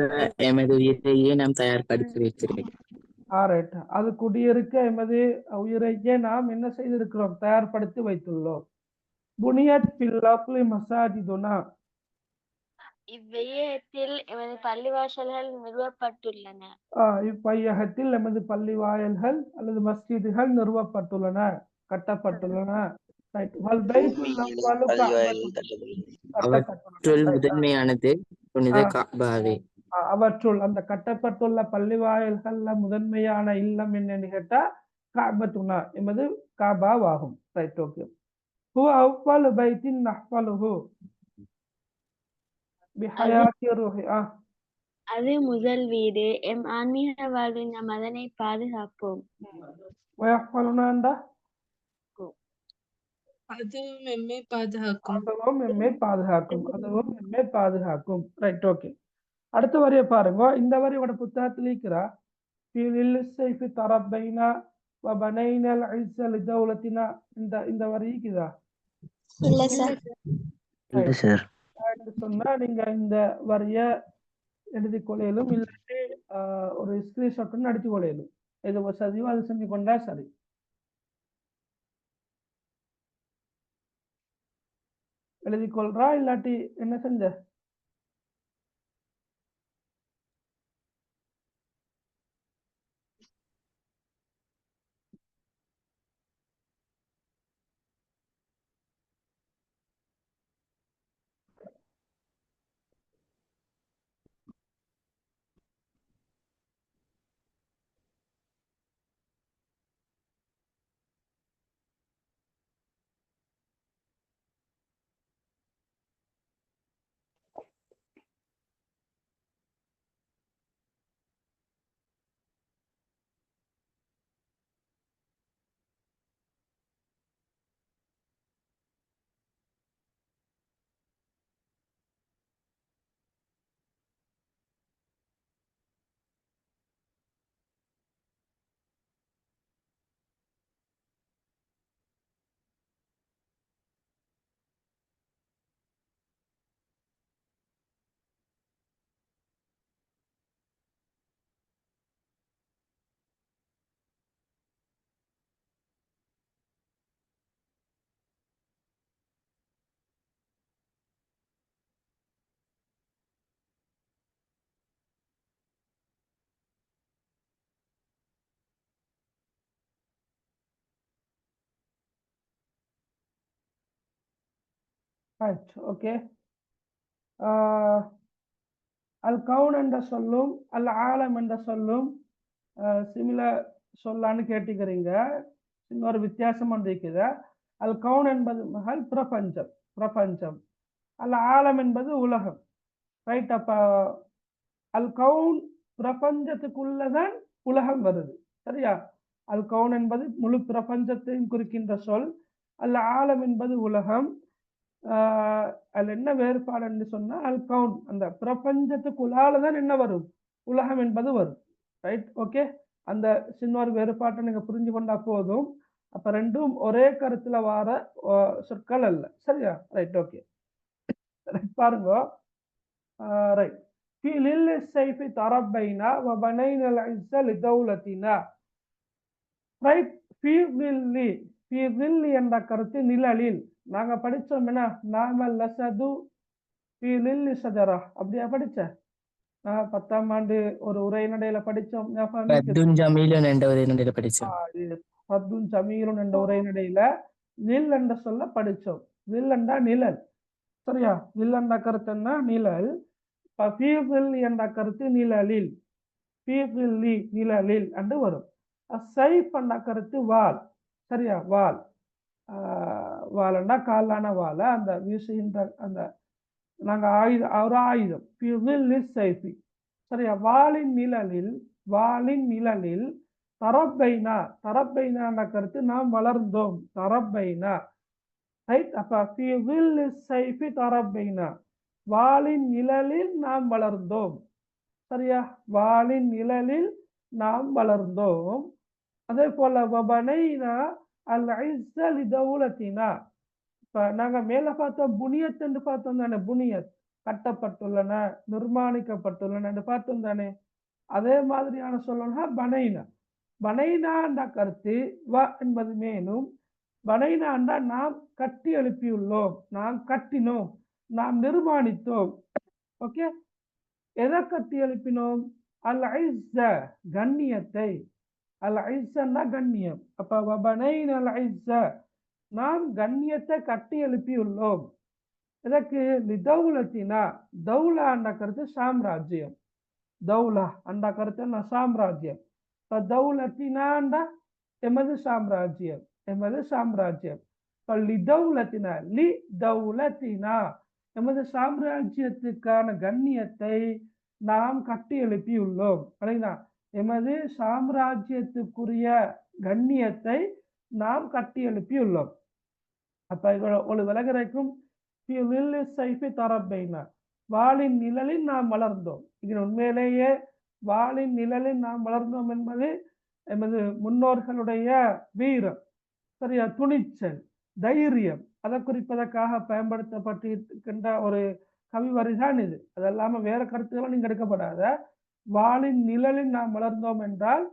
எமது உயிரையே நாம் தயார்படுத்தி வைக்கிறோம். ரைட். அது குடியிருக்க எமது உயிரையே நாம் என்ன செய்திருக்கிறோம், தயார்படுத்தி வைத்துள்ளோம். புனியத் ஃபில் அர்லி மசாஜிதுனா, இவ்வையத்தில் எமது பள்ளிவாசல்கள் நிறுவப்பட்டுள்ளன. இப்பையகத்தில் எமது பள்ளி வாயல்கள் அல்லது மஸ்ஜிதுகள் நிறுவப்பட்டுள்ளன, கட்டப்பட்டுள்ளன. ரைட். வல் பைத்துல் பூமியிலும் அவ்வலு பள்ளிவாயல்கள் கஅபத்துல்லாஹ், அவற்றுள் கட்டப்பட்டுள்ளன. முதன்மையானது புனித காபாவே. அவற்றுள் அந்த கட்டப்பட்டுள்ள பள்ளி வாயல்கள்ல முதன்மையான இல்லம் என்னன்னு கேட்டா கஅபத்துனா என்பது காபாவாகும். Right, okay. ஹுவ அவ்வலு பைத்தின் நஹ்ஃபலுஹு பிஹயாத்தி ரூஹி. அது முதல் வீடு, எம் ஆன்மீக வாழ்வில் நாம் அதனை பாதுகாப்போம். வயஹ்ஃபலுனாண்டா அதுவும் எம்மை பாதுகாக்கும். அதுவும் எம்மை பாதுகாக்கும், அதுவும் எம்மை பாதுகாக்கும். Right, okay. அடுத்த வரியை பாருங்க. இந்த வரியோட புத்தகத்தில் இருக்கிறா ஃபி தரப்பைனா வபனைனல் இஸ்ஸ லிதௌலத்தினா, இந்த வரி இருக்குதா? இல்ல சார். இல்ல சார். சொன்னா நீங்க இந்த வரிய எழுதி கொள்ளையிலும், இல்லாட்டி ஒரு ஸ்கிரீன்ஷாட் அடித்து கொள்ளையிலும். இது ஒரு சதிவோ அது செஞ்சு கொண்டா சரி. எழுதி கொள்றா இல்லாட்டி என்ன செஞ்ச? Right, okay. அல் கவுன் என்ற சொல்லும் அல் ஆலம் என்ற சொல்லும் சிமிலர் சொல்லான்னு கேட்டுக்கிறீங்க. இன்னொரு வித்தியாசம் ஒன்று இருக்குது. அல் கவுன் என்பது மகள் பிரபஞ்சம், பிரபஞ்சம். அல் ஆலம் என்பது உலகம். ரைட். அப்ப அல் கவுன் பிரபஞ்சத்துக்குள்ளதான் உலகம் வருது, சரியா? அல் கவுன் என்பது முழு பிரபஞ்சத்தையும் குறிக்கின்ற சொல். அல் ஆலம் என்பது உலகம். அதுல என்ன வேறுபாடுன்னு சொன்னா, அல் கவுன் அந்த பிரபஞ்சத்துக்குள்ளாலதான் என்ன வரும், உலகம் என்பது வரும். Right, okay. அந்த சின்ன ஒரு வேறுபாட்டை நீங்க புரிஞ்சு கொண்டா போதும். அப்ப ரெண்டும் ஒரே கருத்துல வார சொற்கள் அல்ல, சரியா? Right, okay. பாருங்க. ரைட். தரப்பைனா வபனைனல் இஸ்ஸ லிதௌலத்தினா. ரைட். என்ற கருத்து நிழலில். நாங்க படிச்சோம் என்ன, நாமல் லசது ஃபீ லில்லி ஷஜரா, அப்படியா படிச்ச? 10ஆம் ஆண்டு ஒரு உரைநடையில படிச்சோம். பத்துன் ஜமீலன் என்ற உரைநடையில படிச்சோம். பத்துன் ஜமீலன் என்ற உரைநடையில நில் என்ற சொல்ல படிச்சோம். வில் என்றா நிழல், சரியா? வில் என்ற கருத்து என்ன, நிழல். என்ற கருத்து நிழலில், நிழலில் என்று வரும். சைஃப் என்ற கருத்து வாள், சரியா? வாள். வாழண்டா காலான வாழ, அந்த வீசுகின்ற அந்த நாங்க ஒரு ஆயுதம். சரியா? வாளின் நிழலில், வாளின் நிழலில். தரப்பைனா, தரப்பைனா கருத்து நாம் வளர்ந்தோம், தரப்பைனா. ரைட். அப்ப தரப்பைனா, வாளின் நிழலில் நாம் வளர்ந்தோம், சரியா? வாளின் நிழலில் நாம் வளர்ந்தோம். அதே போல வபனைனா அல் இஸ்ஸ லிதௌலத்தினா. இப்ப நாங்க மேல பார்த்தோம் புனியத் என்று பார்த்தோம் தானே, புனியத் கட்டப்பட்டுள்ளன, நிர்மாணிக்கப்பட்டுள்ளன என்று பார்த்தோம் தானே. அதே மாதிரியான சொல்லணும்னா பனைனா, பனைனாண்ட கருத்து வ என்பது மேலும் பனைனாண்டா நாம் கட்டி எழுப்பியுள்ளோம், நாம் கட்டினோம், நாம் நிர்மாணித்தோம். ஓகே, எதை கட்டி எழுப்பினோம்? அல் ஐஸ்ஸ கண்ணியத்தை. அல் ஐஸ்ஸன்னா கண்ணியம். அப்ப வபனைன அல் ஐஸ்ஸ நாம் கண்ணியத்தை கட்டி எழுப்பியுள்ளோம். இதற்கு லிதௌலத்தினா, தௌலா என்ற கருத்து சாம்ராஜ்யம். தௌலா என்ற கருத்து சாம்ராஜ்யம். இப்ப தௌலத்தினாண்டா எமது சாம்ராஜ்யம், எமது சாம்ராஜ்யம். இப்ப லிதௌலத்தினா, லி தௌலத்தினா எமது சாம்ராஜ்யத்துக்கான கண்ணியத்தை நாம் கட்டி எழுப்பியுள்ளோம். சரிங்களா? எமது சாம்ராஜ்யத்துக்குரிய கண்ணியத்தை நாம் கட்டி எழுப்பியுள்ளோம். அப்ப ஒரு விலகரைக்கும் தரப்பைனா வாளின் நிழலில் நாம் வளர்ந்தோம். இது உண்மையிலேயே வாளின் நிழலில் நாம் வளர்ந்தோம் என்பது எமது முன்னோர்களுடைய வீரம், சரியா, துணிச்சல், தைரியம், அதை குறிப்பதற்காக பயன்படுத்தப்பட்டிருக்கின்ற ஒரு கவி வரிதான் இது. அது இல்லாம வேற கருத்துக்களும் நீங்க எடுக்கப்படாத. வாளின் நிழலில் நாம் வளர்ந்தோம் என்றால்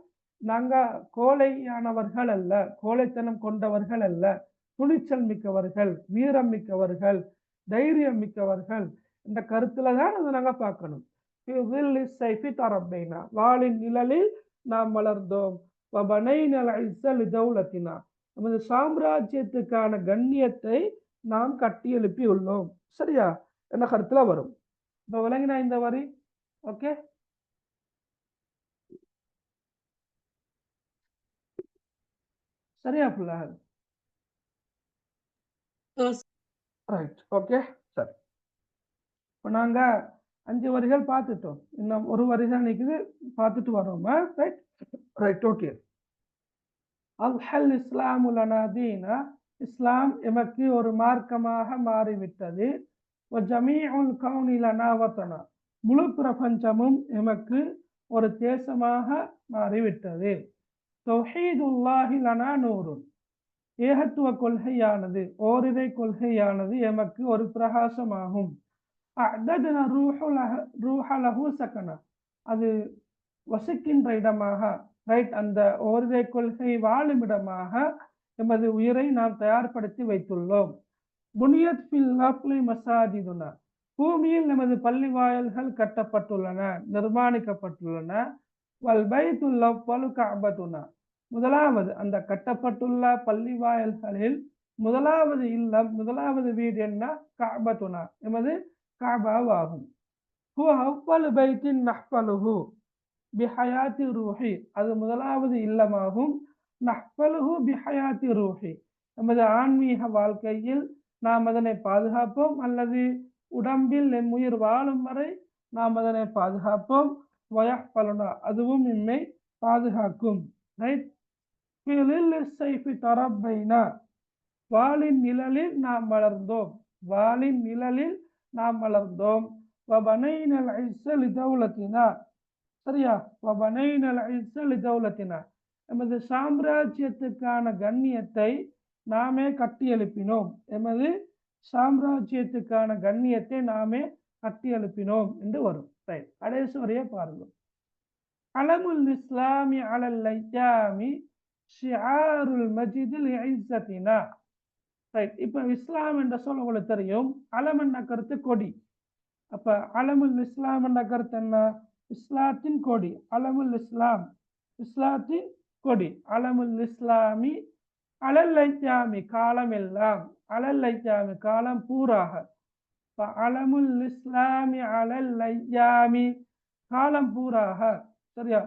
நாங்க கோழையானவர்கள் அல்ல, கோழைத்தனம் கொண்டவர்கள் அல்ல, துணிச்சல் மிக்கவர்கள், வீரம் மிக்கவர்கள், தைரியம் மிக்கவர்கள். இந்த கருத்துல தான் அதை நாங்க பார்க்கணும். வாளின் நிழலில் நாம் வளர்ந்தோம். நமது சாம்ராஜ்யத்துக்கான கண்ணியத்தை நாம் கட்டி எழுப்பி உள்ளோம். சரியா? என்ன கருத்துல வரும்? இப்ப விளங்கினா இந்த வரி? ஓகே, சரியா பிள்ளைகள்? ரைட், ஓகே, சரி. இப்போ நாங்க 5 வரிகள் பார்த்துட்டோம், இன்னும் ஒரு வரி தான் நிற்குது, பார்த்துட்டு வரோமா? Right right, okay. அல்ஹல் இஸ்லாமு லனா தீனா, இஸ்லாம் எமக்கு ஒரு மார்க்கமாக மாறிவிட்டது. ஜமீஉல் கௌனி லனா வதனா, முழு பிரபஞ்சமும் எமக்கு ஒரு தேசமாக மாறிவிட்டது. தௌஹீதுல்லாஹி லனா நூருன், ஏகத்துவ கொள்கையானது, ஓரிரை கொள்கையானது எமக்கு ஒரு பிரகாசமாகும். அஅதத்னா ரூஹலஹு சகனா, அது வசிக்கின்ற இடமாக, ரைட், அந்த ஓரிரை கொள்கை வாழும் இடமாக எமது உயிரை நாம் தயார்படுத்தி வைத்துள்ளோம். புனியத் ஃபில் அர்லி மசாஜிதுனா, பூமியில் நமது பள்ளி வாயல்கள் கட்டப்பட்டுள்ளன, நிர்மாணிக்கப்பட்டுள்ளன. வல் பைத்துல் அவ்வலு கஅபதுனா, முதலாவது அந்த கட்டப்பட்டுள்ள பள்ளி வாயல்களில் முதலாவது இல்லம், முதலாவது வீடு என்ன? கஅபதுனா, எமது கஅபாவாகும். ஹுவ அவ்வலு பைத்தின் நஹ்ஃபலுஹு பிஹயாத்தி ரூஹி, அது முதலாவது இல்லமாகும். நஹ்ஃபலுஹு பிஹயாத்தி ரூஹி, நமது ஆன்மீக வாழ்க்கையில் நாம் அதனை பாதுகாப்போம், அல்லது உடம்பில் எம் உயிர் வாழும் வரை நாம் அதனை பாதுகாப்போம். வயஹ்ஃபலுனா, அதுவும் நம்மை பாதுகாக்கும். ரைட். தரப்பைனா, வாளின் நிழலில் நாம் வளர்ந்தோம், வாளின் நிழலில் நாம் வளர்ந்தோம். வபனைனல் ஐஸ்ஸ லிதௌலத்தினா, சரியா, வபனைனல் ஐஸ்ஸ லிதௌலத்தினா, எமது சாம்ராஜ்யத்துக்கான கண்ணியத்தை நாமே கட்டி எழுப்பினோம், எமது சாம்ராஜ்யத்துக்கான கண்ணியத்தை நாமே கட்டி எழுப்பினோம் என்று வரும். ரைட், கடைசி வரையே பாருங்க. அலமுல் இஸ்லாமி அலல் ஐயாமி ஷிஆருல் மஜிதில் இஸ்ஸத்தினா. ரைட், இப்போ இஸ்லாம் என்ற சொல் உங்களுக்கு தெரியும். அலம் என்ற கருத்து கொடி. அப்ப அலமுல் இஸ்லாம் என்ற கருத்து என்ன? இஸ்லாத்தின் கொடி. அலமுல் இஸ்லாம், இஸ்லாத்தின் கொடி. அலமுல் இஸ்லாமி அலல் ஐயாமி, காலம் எல்லாம். அலல் ஐயாமி, காலம் பூராக. அலமுல் இஸ்லாமி அலல் ஐயாமி, காலம் பூராக. சரியா,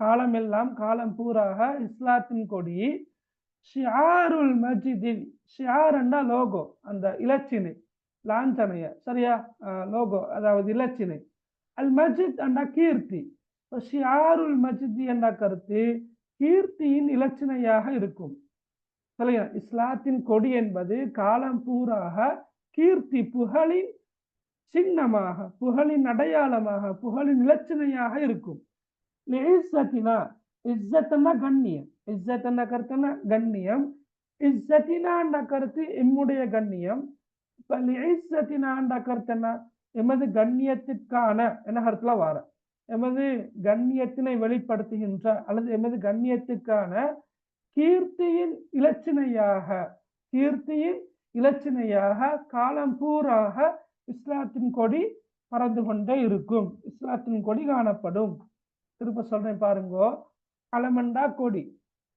காலம் எல்லாம், காலம் பூராக இஸ்லாத்தின் கொடி. ஷிஆருல் மஜிதில், ஷிஆர் என்றா லோகோ, அந்த இலச்சினை, லாஞ்சனைய, சரியா, லோகோ அதாவது இலச்சினை. அல் மஜித் என்ற கீர்த்தி. ஷிஆருல் மஜித் என்ற கருத்து கீர்த்தியின் இலச்சினையாக இருக்கும். சரியா, இஸ்லாத்தின் கொடி என்பது காலம் பூராக கீர்த்தி, புகழின் சின்னமாக, புகழின் அடையாளமாக, புகழின் இலச்சினையாக இருக்கும். இஸ்ஸத்தினா, இஸ்ஸத்னா கண்ணியம், இஸ்ஸத்னா கருத்துனா கண்ணியம். இஸ்ஸத்தினா என்ற கருத்து எம்முடைய கண்ணியம். இப்ப இஸ்ஸத்தினா என்ற கருத்து என்ன? எமது கண்ணியத்திற்கான என்ன கருத்துல வார. எமது கண்ணியத்தினை வெளிப்படுத்துகின்ற அல்லது எமது கண்ணியத்துக்கான கீர்த்தியின் இலச்சினையாக காலம் பூராக இஸ்லாத்தின் கொடி பறந்து கொண்டே இருக்கும், இஸ்லாத்தின் கொடி காணப்படும். திரும்ப சொல்றேன் பாருங்கோ, அலமண்டா கொடி,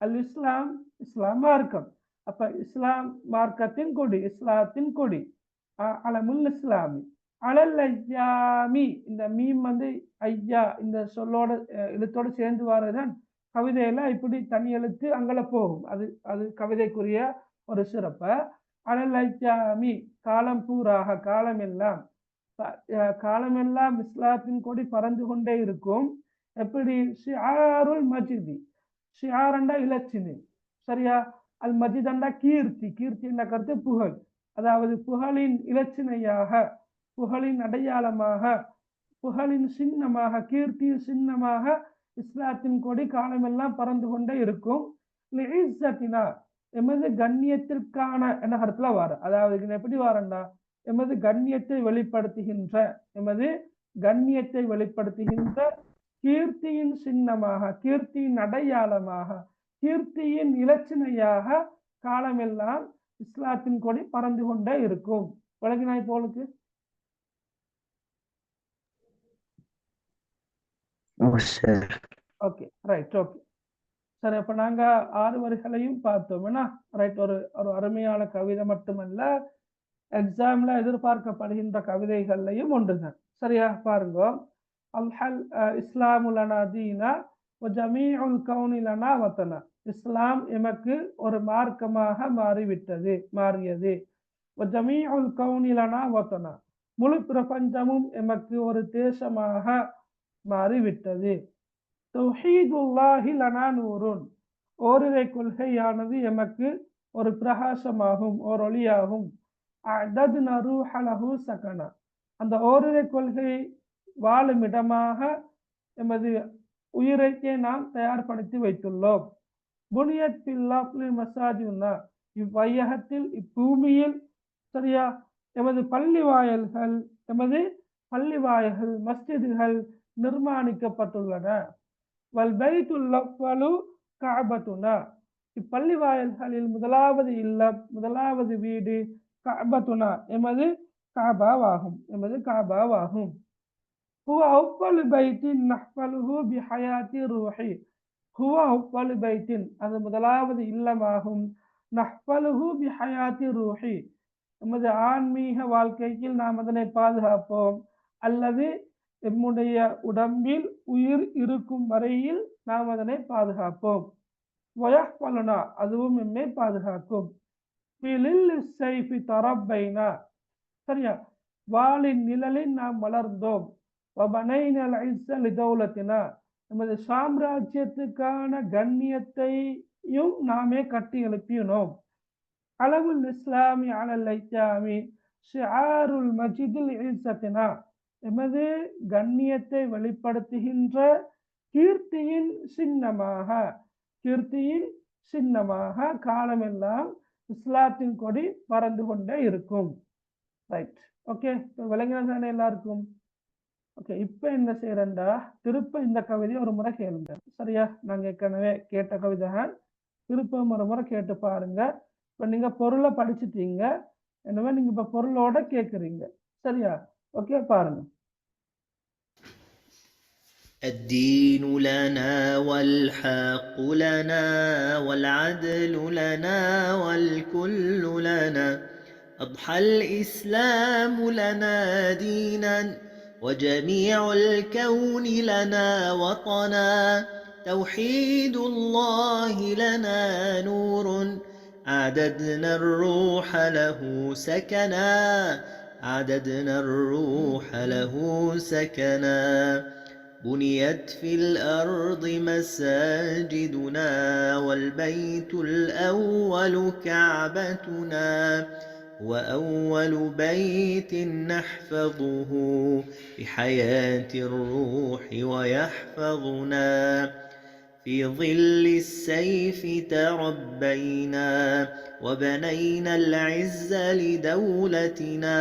அல் இஸ்லாம் இஸ்லாம் மார்க்கம், அப்ப இஸ்லாம் மார்க்கத்தின் கொடி, இஸ்லாத்தின் கொடி, அலமுல் இஸ்லாமி அலல் ஐயாமி, இந்த மீம் ஐயா இந்த சொல்லோட எழுத்தோட சேர்ந்து வர்றதுதான் கவிதையில இப்படி தனி எழுத்து அங்கல போகும், அது கவிதைக்குரிய ஒரு சிறப்ப. அலல் ஐயாமி காலம் பூராக, காலமெல்லாம் இஸ்லாத்தின் கொடி பறந்து கொண்டே இருக்கும். எப்படி? ஷிஆருல் மஜிதி, ஷிஆரண்டா இலச்சினை, சரியா? அல் மஜிதண்டா கீர்த்தி, கீர்த்தி என்ற கருத்து புகழ், அதாவது புகழின் இலச்சினையாக, புகழின் அடையாளமாக, புகழின் சின்னமாக, கீர்த்தியின் சின்னமாக இஸ்லாத்தின் கொடி காலமெல்லாம் பறந்து கொண்டே இருக்கும். எமது கண்ணியத்திற்கான என்ன கருத்துல வார, அதாவது எப்படி வாரண்டா, எமது கண்ணியத்தை வெளிப்படுத்துகின்ற கீர்த்தியின் சின்னமாக, கீர்த்தியின் அடையாளமாக, கீர்த்தியின் இலச்சினையாக காலமெல்லாம் இஸ்லாத்தின் கொடி பறந்து கொண்டே இருக்கும். விளங்கினாய் போலுக்கு? ஓகே, ரைட், ஓகே, சரி. அப்ப நாங்க 6 வரிகளையும் பார்த்தோம். ரைட், ஒரு அருமையான கவிதை மட்டுமல்ல, எக்ஸாம்ல எதிர்பார்க்கப்படுகின்ற கவிதைகள்லையும் ஒன்றுதான். சரியா? பாருங்க, அல்ஹல் இஸ்லாமுலனா தீனா வ ஜமீஉல் கௌனி லனா வதனா, இஸ்லாம் எமக்கு ஒரு மார்க்கமாக மாறியது. வ ஜமீஉல் கௌனி லனா வதனா, முழு பிரபஞ்சமும் எமக்கு ஒரு தேசமாக மாறிவிட்டது. தௌஹீதுல்லாஹி லனா நூருன், ஓரிரை கொள்கையானது எமக்கு ஒரு பிரகாசமாகும், ஒரு ஒளியாகும். அஅதத்னா ரூஹ லஹு சகனா, அந்த ஓரிரை கொள்கை வாழும் இடமாக எமது உயிரைக்கே நாம் தயார்படுத்தி வைத்துள்ளோம். புனியத் ஃபில் அர்ளி மசாஜிதுனா, இவ்வையகத்தில் இப்பூமியில், சரியா, எமது பள்ளி வாயல்கள் மஸ்ஜிதுகள் நிர்மாணிக்கப்பட்டுள்ளன. வல் பைத்துல் அவ்வலு கஅபத்துனா, இப்பள்ளி வாயல்களில் முதலாவது இல்லம், முதலாவது வீடு கஅபத்துனா, எமது காபாவாகும். ஹுவ அவ்வலு பைத்தின் நஹ்ஃபலுஹு பிஹயாத்தி ரூஹி, ஹுவ அவ்வலு பைத்தின், அது முதலாவது இல்லமாகும். நஹ்ஃபலுஹு பிஹயாத்தி ரூஹி, எமது ஆன்மீக வாழ்க்கையில் நாம் அதனை பாதுகாப்போம், அல்லது எம்முடைய உடம்பில் உயிர் இருக்கும் வரையில் நாம் அதனை பாதுகாப்போம். வயஹ்ஃபலுனா, அதுவும் எம்மை பாதுகாக்கும். ஃபிலில் ஸைஃபி தரப்பைனா, சரியா, வாளின் நிழலில் நாம் வளர்ந்தோம். வபனைனல் இஸ்ஸ லிதௌலத்தினா, நமது சாம்ராஜ்யத்துக்கான கண்ணியத்தையும் நாமே கட்டி எழுப்பினோம். அலமுல் இஸ்லாமி அலல் ஐயாமி ஷிஆருல் மஜிதில் இஸ்ஸத்தினா, எமது கண்ணியத்தை வெளிப்படுத்துகின்ற கீர்த்தியின் சின்னமாக காலமெல்லாம் இஸ்லாத்தின் கொடி பறந்து கொண்டே இருக்கும். ரைட், ஓகே, விளங்கினதானே எல்லாருக்கும்? ஓகே, இப்ப என்ன செய்யறேன்டா, திருப்ப இந்த கவிதையை ஒரு முறை கேளுங்க. சரியா? நாங்க ஏற்கனவே கேட்ட கவிதை திருப்ப ஒரு முறை கேட்டு பாருங்க. இப்ப நீங்க பொருளை படிச்சுட்டீங்க, எனவே நீங்க இப்ப பொருளோட கேட்குறீங்க. சரியா? ஓகே, பாருங்க. الدين لنا والحق لنا والعدل لنا والكل لنا، أضحى الإسلام لنا دينا وجميع الكون لنا وطنا. توحيد الله لنا نور، أعددنا الروح له سكنا. بنيت في الأرض مساجدنا والبيت الأول كعبتنا، وأول بيت نحفظه بحياة الروح ويحفظنا. في ظل السيف تربينا وبنينا العز لدولتنا،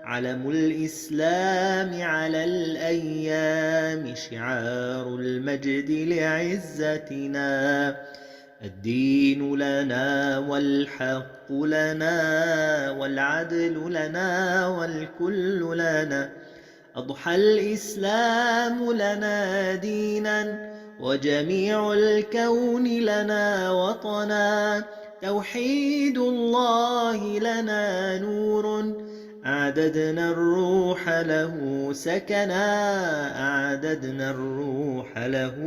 علم الإسلام على الأيام شعار المجد لعزتنا الدين لنا والحق لنا والعدل لنا والكل لنا أضحى الإسلام لنا دينا وجميع الكون لنا وطنا توحيد الله لنا نور أعددنا الروح له سكنا أعددنا الروح له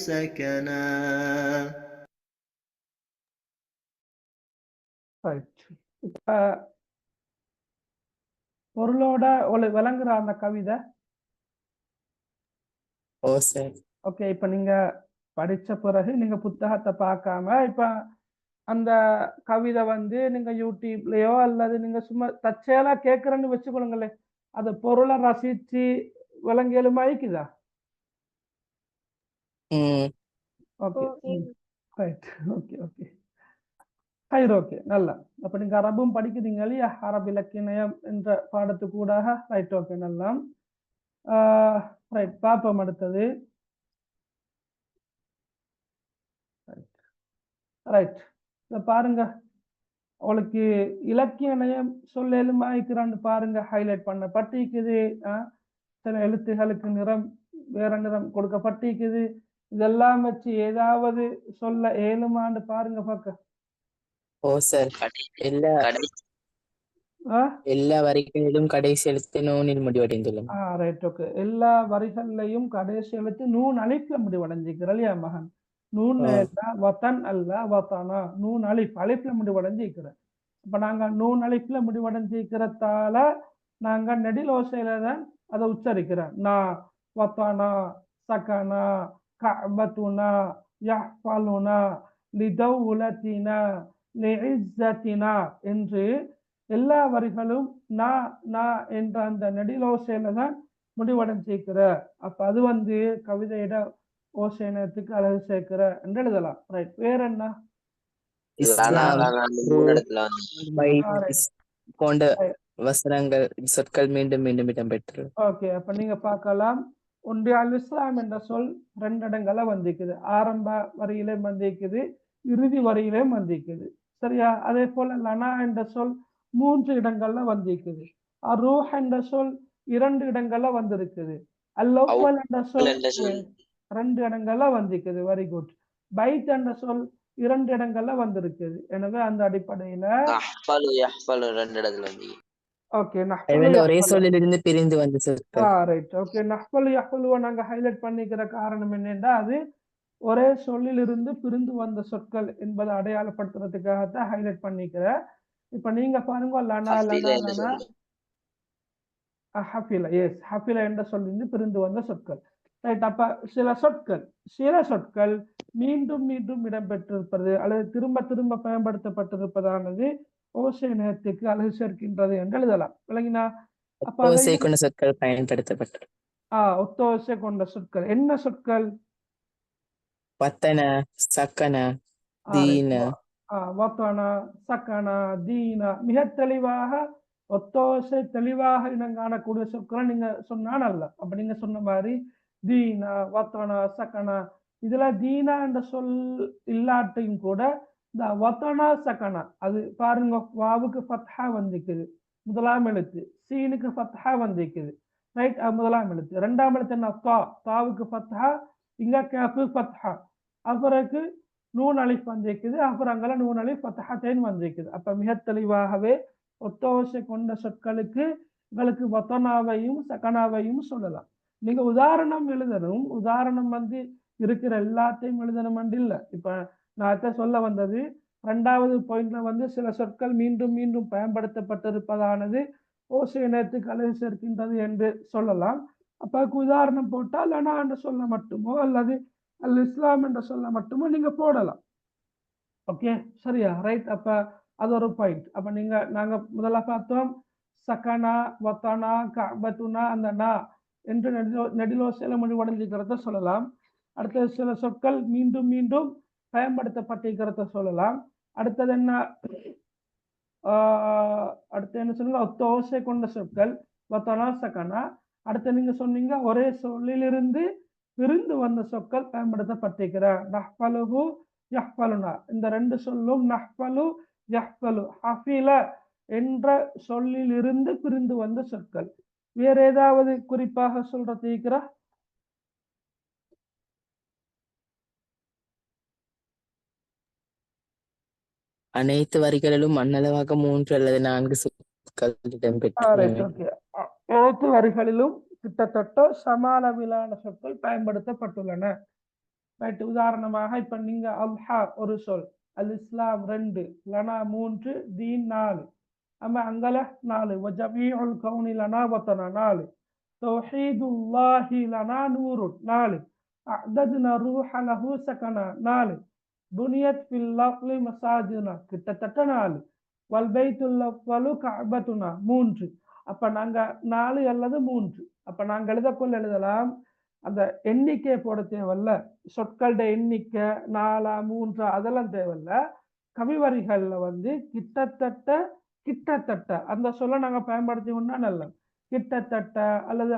سكنا. ரைட். இப்போ பொருளோட விளங்குற அந்த கவிதை. ஓ சார். ஓகே, இப்போ நீங்க படிச்ச பிறகு நீங்க புத்தகத்தை பார்க்காம இப்போ அந்த கவிதை வந்து நீங்க யூடியூப்லயோ அல்லது நீங்க சும்மா தற்செயலா கேட்கறேன்னு வச்சுக்கொள்ளுங்களேன், அது பொருளை ரசிச்சு விளங்கியலுமாய்க்குதா? Okay right. ஓகே ஓகே ஹைர். ஓகே நல்லா. அப்போ நீங்க அரபும் படிக்கிறீங்க இல்லையா? அரபு இலக்கியம் என்ற பாடத்துக்கூடாக. ரைட். ஓகே நல்லா. ரைட், பார்ப்போம் அடுத்தது. ரைட், இதை பாருங்க. உங்களுக்கு இலக்கிய நயம் சொல்லலுமா இருக்கிறான்னு பாருங்க. ஹைலைட் பண்ண பட்டிக்குது. சில எழுத்துகளுக்கு நிறம் வேற நிறம் கொடுக்கப்பட்டிருக்குது. இதெல்லாம் வச்சு ஏதாவது சொல்ல ஏழுமான்னு பாருங்க பார்க்க. ஓ சார். எல்லா வரிகளிலும் கடைசி எழுத்து நூனில் முடிவடைந்துள்ளது. ரைட். ஓகே, எல்லா வரிகள்லையும் கடைசி எழுத்து நூன் அலிஃப்ல முடிவடைஞ்சிருக்கிற இல்லையா மகன்? நூன் வத்தன் அல்ல வத்தானா, நூன் அலிஃப் அலிஃப்ல முடிவடைஞ்சிருக்கிற. இப்ப நாங்க நூன் அலிஃப்ல முடிவடைஞ்சிருக்கிறதால நாங்க நெடிலோசையில தான் அதை உச்சரிக்கிறோம். நான் வத்தானா சகனா கஅபத்துனா யஹ்ஃபலுனா லிதௌலத்தினா லிஇஸ்ஸத்தினா என்று எல்லா வரிகளும் நா என்ற அந்த நெடிலோசையில தான் முடிவடைஞ்சிருக்கிற. அப்ப அது வந்து கவிதையிட ஓசைனத்துக்கு அழகு சேர்க்கிற என்று எழுதலாம். ரைட். வேற என்ன? போன்ற வசனங்கள் சொற்கள் மீண்டும் மீண்டும் இடம்பெற்று. ஓகே, அப்ப நீங்க பார்க்கலாம். ஒன்று அல் இஸ்லாம் என்ற சொல் 2 இடங்கள்ல வந்திருக்குது. ஆரம்ப வரியிலே வந்திருக்குது, இறுதி வரியிலே வந்திருக்குது. சரியா? அதே போல லனா என்ற சொல் 3 இடங்கள்ல வந்திருக்குது. ரூஹ் என்ற சொல் 2 இடங்கள்ல வந்திருக்குது. அல்-அவ்வல் என்ற சொல் 2 இடங்கள்ல வந்திருக்குது. Very good. பைத் என்ற சொல் 2 இடங்கள்ல வந்திருக்குது. எனவே அந்த அடிப்படையில ஓகே ஒரே சொல்லிலிருந்து பிரிந்து வந்த சொற்கள். ரைட். ஓகே, நஹ்பலு யஹ்பலுவை நாங்க ஹைலைட் பண்ணிக்கிற காரணம் என்னன்னா, அது ஒரே சொல்லிலிருந்து பிரிந்து வந்த சொற்கள் என்பதை அடையாளப்படுத்துறதுக்காகத்தான் ஹைலைட் பண்ணிக்கிற. இப்ப நீங்க பாருங்க, லனா லனா லனா ஹஃபில. எஸ், ஹஃபில என்ற சொல்லிருந்து பிரிந்து வந்த சொற்கள். ரைட். அப்ப சில சொற்கள் மீண்டும் மீண்டும் இடம்பெற்றிருப்பது அல்லது திரும்ப திரும்ப பயன்படுத்தப்பட்டிருப்பதானது ஓசை நேரத்துக்கு அழகு சேர்க்கின்றது என்று எழுதலாம். விளங்கினா? ஓசை கொண்ட சொற்கள் பயன்படுத்தப்பட்டது. ஒத்தோசை கொண்ட சொற்கள் என்ன சொற்கள்? வத்தன சக்கன தீன. வத்தன சக்கன தீன மிக தெளிவாக ஒத்தோசை தெளிவாக இனங்காணக்கூடிய சொற்களை நீங்க சொன்னா நல்ல. அப்ப நீங்க சொன்ன மாதிரி தீனா வத்தனா சக்கனா, இதுல தீனா என்ற சொல் இல்லாட்டையும் கூட இந்த வத்தனா சக்கனா அது பாருங்க, வாவுக்கு ஃபத்ஹா வந்திருக்குது முதலாம் எழுத்து, சீனுக்கு ஃபத்ஹா வந்திருக்குது. ரைட். முதலாம் எழுத்து. 2ஆம் எழுத்து என்ன? தாவுக்கு ஃபத்ஹா, இங்க கேஃபு ஃபத்ஹா, அப்புறக்கு நூன் அலிஃப் வந்திருக்குது, அப்புறம் அங்கே நூன் அலிஃப் ஃபத்ஹாத்தைன் வந்திருக்குது. அப்ப மிக தெளிவாகவே ஒத்தோசை கொண்ட சொற்களுக்கு உங்களுக்கு வத்தனாவையும் சக்கனாவையும் சொல்லலாம். நீங்க உதாரணம் எழுதணும். உதாரணம் வந்து இருக்கிற எல்லாத்தையும் எழுதணும் இல்லை. இப்ப நான் சொல்ல வந்தது 2வது பாயிண்ட்ல வந்து சில சொற்கள் மீண்டும் மீண்டும் பயன்படுத்தப்பட்டிருப்பதானது ஓசை இனத்துக்கு அழகு சேர்க்கின்றது என்று சொல்லலாம். அப்ப உதாரணம் போட்டால் லனா என்ற சொல்ல மட்டுமோ அல்லது அல் இஸ்லாம் என்ற சொல்ல மட்டுமோ நீங்க போடலாம். ஓகே, சரியா? ரைட். அப்ப அது ஒரு பாயிண்ட். அப்ப நாங்க முதல்ல பார்த்தோம் சக்கனா வத்தனா கஅபத்துனா, அந்த நா என்று நெடிலோசையில முடிவடைஞ்சிக்கிறத சொல்லலாம். அடுத்தது சில சொற்கள் மீண்டும் மீண்டும் பயன்படுத்தப்பட்டிருக்கிறத சொல்லலாம். அடுத்தது என்ன? அடுத்து என்ன சொன்னீங்க, ஒத்த ஓசை கொண்ட சொற்கள் வத்தனா சகனா. அடுத்து நீங்க சொன்னீங்க ஒரே சொல்லிலிருந்து பிரிந்து வந்த சொற்கள் பயன்படுத்தப்பட்டிருக்கிற நஹ்பலுஹு யஹ்பலுனா. இந்த ரெண்டு சொல்லும் நஹ்பலு யஹ்பலு ஹஃபில என்ற சொல்லிலிருந்து பிரிந்து வந்த சொற்கள். வேற ஏதாவது குறிப்பாக சொல்றது இருக்கிறா? அனைத்து வரிகளிலும் மண்ணளவாக 3 அல்லது 4 சொற்கள் இடம்பெற்றுள்ளன. அனைத்து வரிகளிலும் கிட்டத்தட்ட சம அளவிலான சொற்கள் பயன்படுத்தப்பட்டுள்ளன. ரைட். உதாரணமாக இப்ப நீங்க அல்ஹா ஒரு சொல், அல் இஸ்லாம் 2, லனா 3, தீன் 4, அம்மா அங்கல 4, வஜமீஉல் கௌனி லனா வத்தனா 4, தௌஹீதுல்லாஹி லனா நூருன் 4, அஅதத்னா ரூஹ லஹு சகனா 4, புனியத் ஃபில் லஃப்லி மசாஜினா கிட்டத்தட்ட 4, வல் பைத்துல் அவ்வலு கஅபத்துனா 3. அப்ப நாங்க 4 அல்லது 3. அப்ப நாங்க எழுதக்குள்ள எழுதலாம், அந்த எண்ணிக்கையை போட தேவையில்ல, சொற்களோட எண்ணிக்கை 4, 3 அதெல்லாம் தேவையில்ல. கவிவரிகள்ல வந்து கிட்டத்தட்ட அந்த சொல்ல நாங்க பயன்படுத்திக்கொண்டா நல்ல கிட்டத்தட்ட அல்லது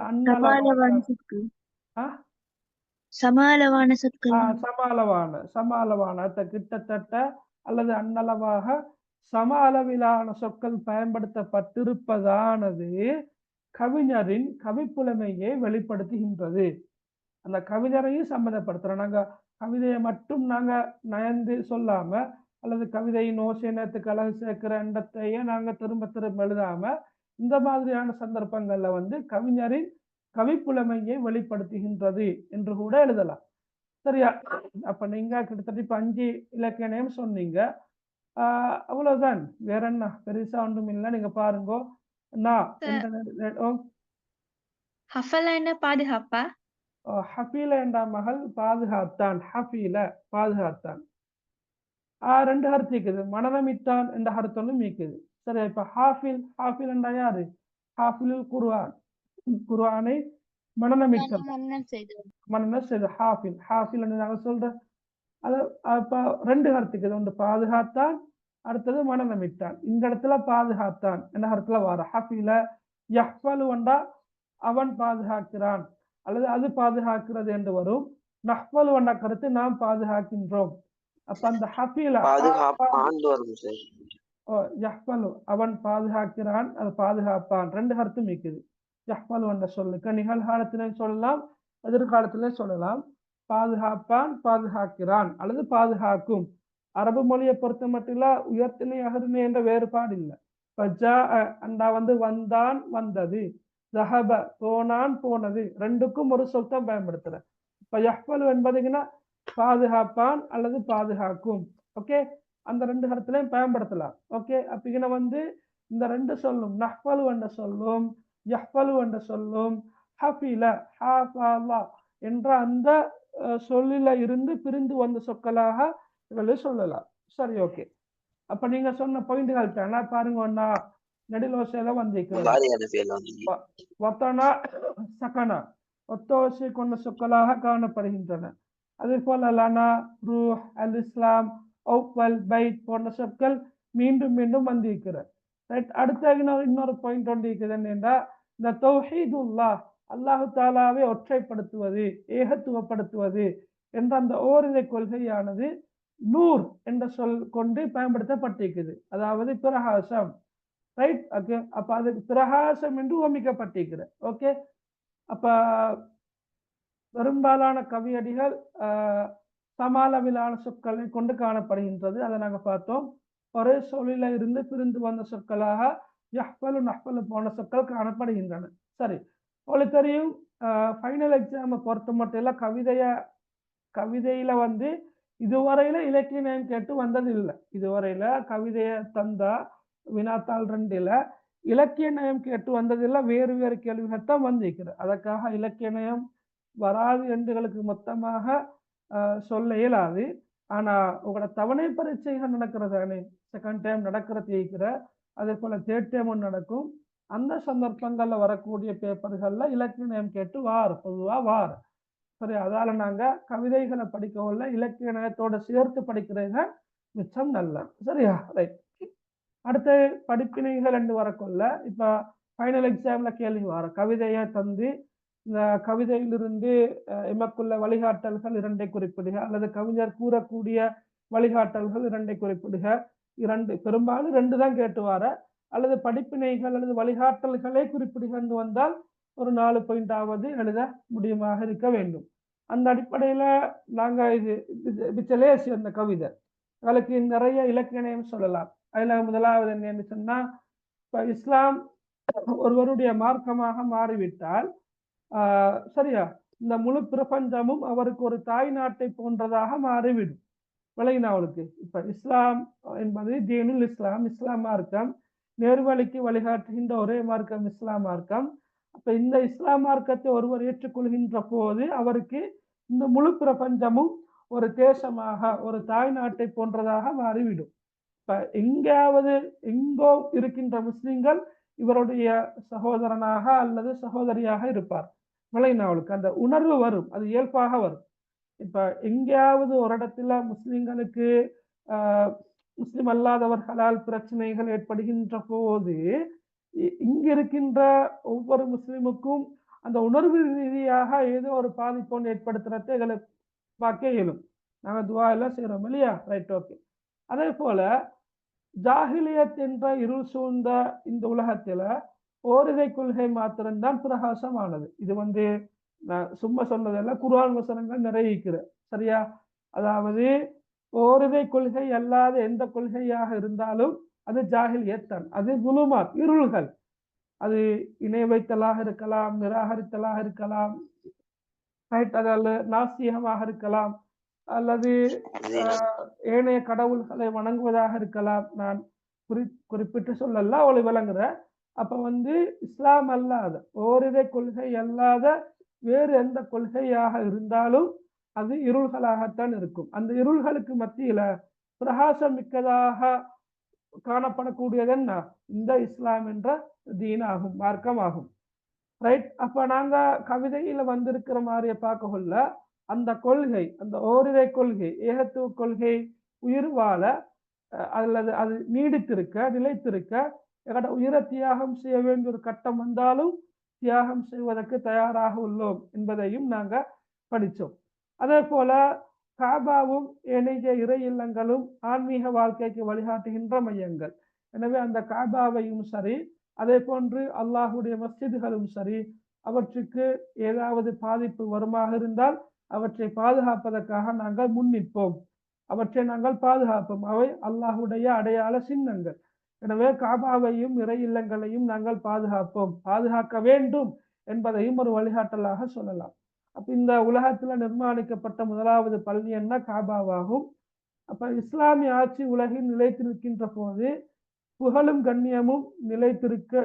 சமாளவான சொற்கள் சமாளவான கிட்டத்தட்ட அல்லது அன்னளவாக சம அளவிலான சொற்கள் பயன்படுத்தப்பட்டிருப்பதானது கவிஞரின் கவிப்புலமையை வெளிப்படுத்துகின்றது. அந்த கவிஞரையும் சம்மந்தப்படுத்துறோம். நாங்க கவிதையை மட்டும் நாங்க நயந்து சொல்லாம அல்லது கவிதையின் ஓசைனத்துக்கு அழகு சேர்க்கிற எண்ணத்தையே நாங்க திரும்ப திரும்ப எழுதாம இந்த மாதிரியான சந்தர்ப்பங்கள்ல வந்து கவிஞரின் கவிப்புலமையை வெளிப்படுத்துகின்றது என்று கூட எழுதலாம். சரியா? அப்ப நீங்க கிட்டத்தட்ட இப்ப 5 இலக்கிய நேம் சொன்னீங்க. அவ்வளவுதான், வேற என்ன பெருசா ஒன்றும் இல்லை. நீங்க பாருங்க, பாதுகாப்பா ஹஃபீல என்ற மகள் பாதுகாத்தான், ஹஃபீல பாதுகாத்தான். 2 அர்த்தம் இருக்குது, மனநமிட்டான் என்ற அர்த்தம் மீக்குது. சரியா? இப்ப ஹாஃபில் என்றா யாரு? ஹாஃபிலுல் குர்ஆன், குர்ஆனை மனநமிட்டான், மனநம் செய்த ஹாஃபில் என்று நாங்க சொல்ற அது. அப்ப 2 அர்த்தம், ஒன்று பாதுகாத்தான், அடுத்தது மனநமிட்டான். இந்த இடத்துல பாதுகாத்தான் என்ற அர்த்தத்துல வர ஹஃபீல. யஹ்ஃபலு என்றா அவன் பாதுகாக்கிறான் அல்லது அது பாதுகாக்கிறது என்று வரும். நஹ்ஃபலு என்ற கருத்து நாம் பாதுகாக்கின்றோம். அப்ப அந்த ஹஃபீல யஹ்ஃபலு அவன் பாதுகாக்கிறான், அது பாதுகாப்பான், 2 அர்த்தம் இருக்குது. யஹ்ஃபலு என்ற சொல்லுக்கு நிகழ்காலத்திலே சொல்லலாம், எதிர்காலத்திலே சொல்லலாம். பாதுகாப்பான், பாதுகாக்கிறான் அல்லது பாதுகாக்கும். அரபு மொழியை பொறுத்த மட்டும் உயர்த்தினை அகர்மை என்ற வேறுபாடு இல்லை. அண்டா வந்து வந்தான், வந்தது, ஜஹப போனான், போனது, ரெண்டுக்கும் ஒரு சொற்தான் பயன்படுத்துற. இப்ப யஹ்ஃபலு என்பதுங்கன்னா பாதுகாப்பான் அல்லது பாதுகாக்கும். ஓகே, அந்த 2 கருத்துலையும் பயன்படுத்தலாம். ஓகே, அப்படின்னா வந்து இந்த 2 சொல்லும், நஹ்ஃபலு என்ற சொல்லும் யஹ்ஃபலு என்ற சொல்லும் ஹஃபீல ஹாஃபலா என்ற அந்த சொல்லில இருந்து பிரிந்து வந்த சொற்களாக இவளை சொல்லலாம். சரி, ஓகே. அப்ப நீங்க சொன்ன பாயிண்ட்கள் தானே பாருங்க. நெடிலோசையில வத்தனா சகனா ஒத்தோசை கொண்ட சொற்களாக காணப்படுகின்றன. அதே போல லனா, ரூஹ், அல் இஸ்லாம், அவ்வல், பைத் போன்ற சொற்கள் மீண்டும் மீண்டும் வந்திருக்கிறது. ரைட். அடுத்த இன்னொரு பாயிண்ட் ஒன்று இருக்குது. என்னென்றா இந்த தௌஹீதுல்லாஹ், அல்லாஹு தாலாவை ஒற்றைப்படுத்துவது, ஏகத்துவப்படுத்துவது என்ற அந்த ஓரிரை கொள்கையானது நூர் என்ற சொல் கொண்டு பயன்படுத்தப்பட்டிருக்குது. அதாவது பிரகாசம். ரைட். ஓகே, அப்ப அது பிரகாசம் என்று ஓமிக்கப்பட்டிருக்கிறது. ஓகே, அப்ப பெரும்பாலான கவியடிகள் சமாளவிலான சொற்களை கொண்டு காணப்படுகின்றது. அதை நாங்க பார்த்தோம். ஒரே சொல்லில இருந்து பிரிந்து வந்த சொற்களாக யஹ்ஃபலு, நஹ்ஃபலு போன்ற சொற்கள் காணப்படுகின்றன. சரி, உங்களுக்கு தெரியும், ஃபைனல் எக்ஸாமை பொறுத்த மட்டும் கவிதையில வந்து இதுவரையில இலக்கிய நயம் கேட்டு வந்தது இல்லை. இதுவரையில கவிதையை தந்தா வினாத்தாள் 2ல இலக்கிய நயம் கேட்டு வந்ததில்லை. வேறு வேறு கேள்விகள் தான் வந்திருக்கிறது. அதற்காக இலக்கிய நயம் வராது என்றுகளுக்கு மொத்தமாக சொல்ல இயலாது. ஆனா உங்களோட தவணை பரீட்சைகள் நடக்கிறது, செகண்ட் டைம் நடக்கிறது இருக்கிற, அதே போல தேர்ட் டைமும் நடக்கும். அந்த சந்தர்ப்பங்கள்ல வரக்கூடிய பேப்பர்கள்ல இலக்கிய நயம் கேட்டு பொதுவா வார. சரி, அதால நாங்க கவிதைகளை படிக்கவில்லை, இலக்கிய நயத்தோட சேர்த்து படிக்கிறது மிச்சம் நல்ல. சரியா? ரைட். அடுத்து படிப்பினைகள் என்று வரக்குள்ள இப்போ ஃபைனல் எக்ஸாம்ல கேள்வி வர கவிதையை தந்து இந்த கவிதையிலிருந்து எமக்குள்ள வழிகாட்டல்கள் 2 குறிப்பிடுக, அல்லது கவிஞர் கூறக்கூடிய வழிகாட்டல்கள் 2 குறிப்பிடுக. 2 பெரும்பாலும் 2 தான் கேட்டு வர, அல்லது படிப்பினைகள் அல்லது வழிகாட்டல்களே குறிப்பிடுகன்னு வந்தால் ஒரு 4 பாயிண்டாவது எழுத முடியுமாக இருக்க வேண்டும். அந்த அடிப்படையில் நாங்கள் இது லேசி அந்த கவிதை அதுக்கு நிறைய இலக்கணம் சொல்லலாம். அதில் முதலாவது என்னன்னு சொன்னால், இப்போ இஸ்லாம் ஒருவருடைய மார்க்கமாக மாறிவிட்டால் சரியா இந்த முழு பிரபஞ்சமும் அவருக்கு ஒரு தாய் நாட்டை போன்றதாக மாறிவிடும். விளங்கினா அவளுக்கு? இப்போ இஸ்லாம் என்பது தீனுல் இஸ்லாம், இஸ்லாம் மார்க்கம், நேர்வழிக்கு வழிகாட்டுகின்ற ஒரே மார்க்கம் இஸ்லாம் மார்க்கம். அப்போ இந்த இஸ்லாம் மார்க்கத்தை ஒருவர் ஏற்றுக்கொள்கின்ற போது அவருக்கு இந்த முழு பிரபஞ்சமும் ஒரு தேசமாக, ஒரு தாய் நாட்டை போன்றதாக மாறிவிடும். இப்போ எங்கோ இருக்கின்ற முஸ்லிம்கள் இவருடைய சகோதரனாக அல்லது சகோதரியாக இருப்பார். விளங்கினா அவளுக்கு? அந்த உணர்வு வரும், அது இயல்பாக வரும். இப்போ எங்கேயாவது ஒரு இடத்துல முஸ்லிம்களுக்கு முஸ்லிம் அல்லாதவர்களால் பிரச்சனைகள் ஏற்படுகின்ற போது இங்க இருக்கின்ற ஒவ்வொரு முஸ்லிமுக்கும் அந்த உணர்வு ரீதியாக ஏதோ ஒரு பாதிப்பொன்று ஏற்படுத்துறதை எங்களை பார்க்க இயலும். நாங்கள் துவா எல்லாம் செய்கிறோம் இல்லையா? Right, okay. அதே போல ஜாஹிலியத் என்ற இருள் சூழ்ந்த இந்த உலகத்துல ஓரிரை கொள்கை மாத்திரம்தான் பிரகாசமானது. இது நான் சும்மா சொன்னதெல்லாம் குர்ஆன் வசனங்கள் நிறைவேற்கிற சரியா. அதாவது ஓரிரை கொள்கை அல்லாத எந்த கொள்கையாக இருந்தாலும் அது ஜாஹிலியத் தான், அது குலுமாத், இருள்கள். அது இணை வைத்தலாக இருக்கலாம், நிராகரித்தலாக இருக்கலாம், அதாவது நாஸ்திகமாக இருக்கலாம், அல்லது ஏனைய கடவுள்களை வணங்குவதாக இருக்கலாம். நான் குறிப்பிட்டு சொல்லல, அவளை விளங்குற. அப்ப இஸ்லாம் அல்லாத ஓரிரை கொள்கை அல்லாத வேறு எந்த கொள்கையாக இருந்தாலும் அது இருள்களாகத்தான் இருக்கும். அந்த இருள்களுக்கு மத்தியில பிரகாசம் மிக்கதாக காணப்படக்கூடியது என்ன? இந்த இஸ்லாம் என்ற தீன் ஆகும், மார்க்கம் ஆகும். ரைட். அப்ப நாங்க கவிதையில வந்திருக்கிற மாதிரியை பார்க்க கொள்ள அந்த கொள்கை, அந்த ஓரிரை கொள்கை, ஏகத்துவ கொள்கை உயிர் வாழ அல்லது அது நீடித்திருக்க, நிலைத்திருக்க எங்கட உயிரை தியாகம் செய்ய வேண்டிய ஒரு கட்டம் வந்தாலும் தியாகம் செய்வதற்கு தயாராக உள்ளோம் என்பதையும் நாங்க படித்தோம். அதே போல காபாவும் ஏனைய இறை இல்லங்களும் ஆன்மீக வாழ்க்கைக்கு வழிகாட்டுகின்ற மையங்கள். எனவே அந்த காபாவையும் சரி, அதே போன்று அல்லாஹுடைய மஸ்ஜிதுகளும் சரி, அவற்றுக்கு ஏதாவது பாதிப்பு வருமாக இருந்தால் அவற்றை பாதுகாப்பதற்காக நாங்கள் முன்னிற்போம், அவற்றை நாங்கள் பாதுகாப்போம். அவை அல்லாஹுடைய அடையாள சின்னங்கள். எனவே காபாவையும் இறை இல்லங்களையும் நாங்கள் பாதுகாப்போம், பாதுகாக்க வேண்டும் என்பதையும் ஒரு வழிகாட்டலாக சொல்லலாம். அப்ப இந்த உலகத்துல நிர்மாணிக்கப்பட்ட முதலாவது பள்ளி என்ன? காபாவாகும். அப்ப இஸ்லாமிய ஆட்சி உலகில் நிலைத்திருக்கின்ற போது புகழும் கண்ணியமும்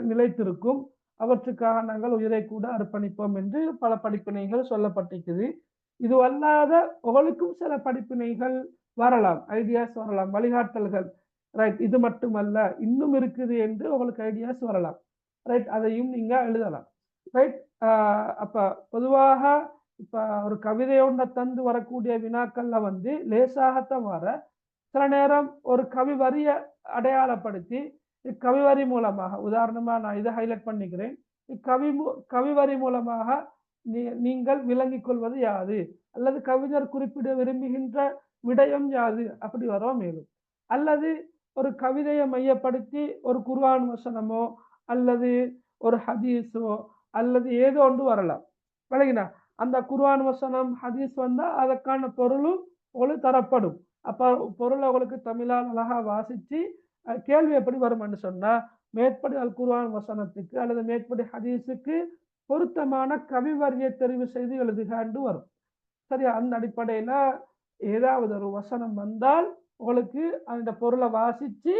நிலைத்திருக்கும், அவற்றுக்காக நாங்கள் உயிரை கூட அர்ப்பணிப்போம் என்று பல படிப்பினைகள் சொல்லப்பட்டிருக்குது. இது அல்லாத உங்களுக்கும் சில படிப்பினைகள் வரலாம், ஐடியாஸ் வரலாம், வழிகாட்டல்கள். ரைட். இது மட்டுமல்ல, இன்னும் இருக்குது என்று உங்களுக்கு ஐடியாஸ் வரலாம். ரைட். அதையும் நீங்க எழுதலாம். ரைட். அப்ப பொதுவாக இப்ப ஒரு கவிதை ஒன்றை தந்து வரக்கூடிய வினாக்கள்ல லேசாகத்தான் வர, சில நேரம் ஒரு கவி வரிய அடையாளப்படுத்தி இக்கவி வரி மூலமாக, உதாரணமா நான் இதை ஹைலைட் பண்ணிக்கிறேன், கவி வரி மூலமாக நீங்கள் விளங்கிக் கொள்வது யாது, அல்லது கவிஞர் குறிப்பிட விரும்புகின்ற விடயம் யாது, அப்படி வர மேலும். அல்லது ஒரு கவிதையை மையப்படுத்தி ஒரு குர்ஆன் வசனமோ அல்லது ஒரு ஹதீஸோ அல்லது ஏதோ ஒன்று வரலாம். விளங்கினா? அந்த குர்ஆன் வசனம் ஹதீஸ் வந்தா அதற்கான பொருளும் உங்களுக்கு தரப்படும். அப்ப பொருளை உங்களுக்கு தமிழால் அழகா வாசிச்சு கேள்வி எப்படி வரும்னு சொன்னா, மேற்படி அல் குர்ஆன் வசனத்துக்கு அல்லது மேற்படி ஹதீஸுக்கு பொருத்தமான கவி வரியை தெரிவு செய்து எழுதுகாண்டு வரும். சரியா? அந்த அடிப்படையில ஏதாவது ஒரு வசனம் வந்தால் உங்களுக்கு அந்த பொருளை வாசிச்சு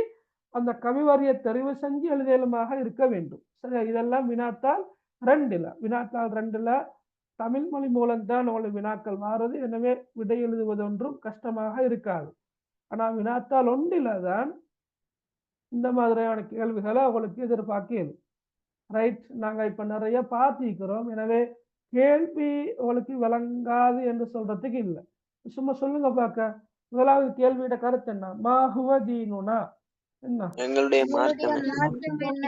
அந்த கவி வரியை தெரிவு செஞ்சு எழுதலுமாக இருக்க வேண்டும். சரியா? இதெல்லாம் வினாத்தாள் 2ல தமிழ் மொழி மூலம்தான் உங்களுக்கு வினாக்கள் மாறுது. எனவே விடை எழுதுவது ஒன்றும் கஷ்டமாக இருக்காது. ஆனா வினாத்தாள் 1ல தான் இந்த மாதிரியான கேள்விகளை உங்களுக்கு எதிர்பார்க்கிறது. ரைட். நாங்க இப்ப நிறைய பார்த்திருக்கிறோம். எனவே கேள்வி உங்களுக்கு விளங்காது என்று சொல்றதுக்கு இல்லை. சும்மா சொல்லுங்க பார்க்க. முதலாவது கேள்வியோட கருத்து என்ன? மாஹுவ தீனுனா, என்ன? எங்களுடைய மார்க்கம் என்ன?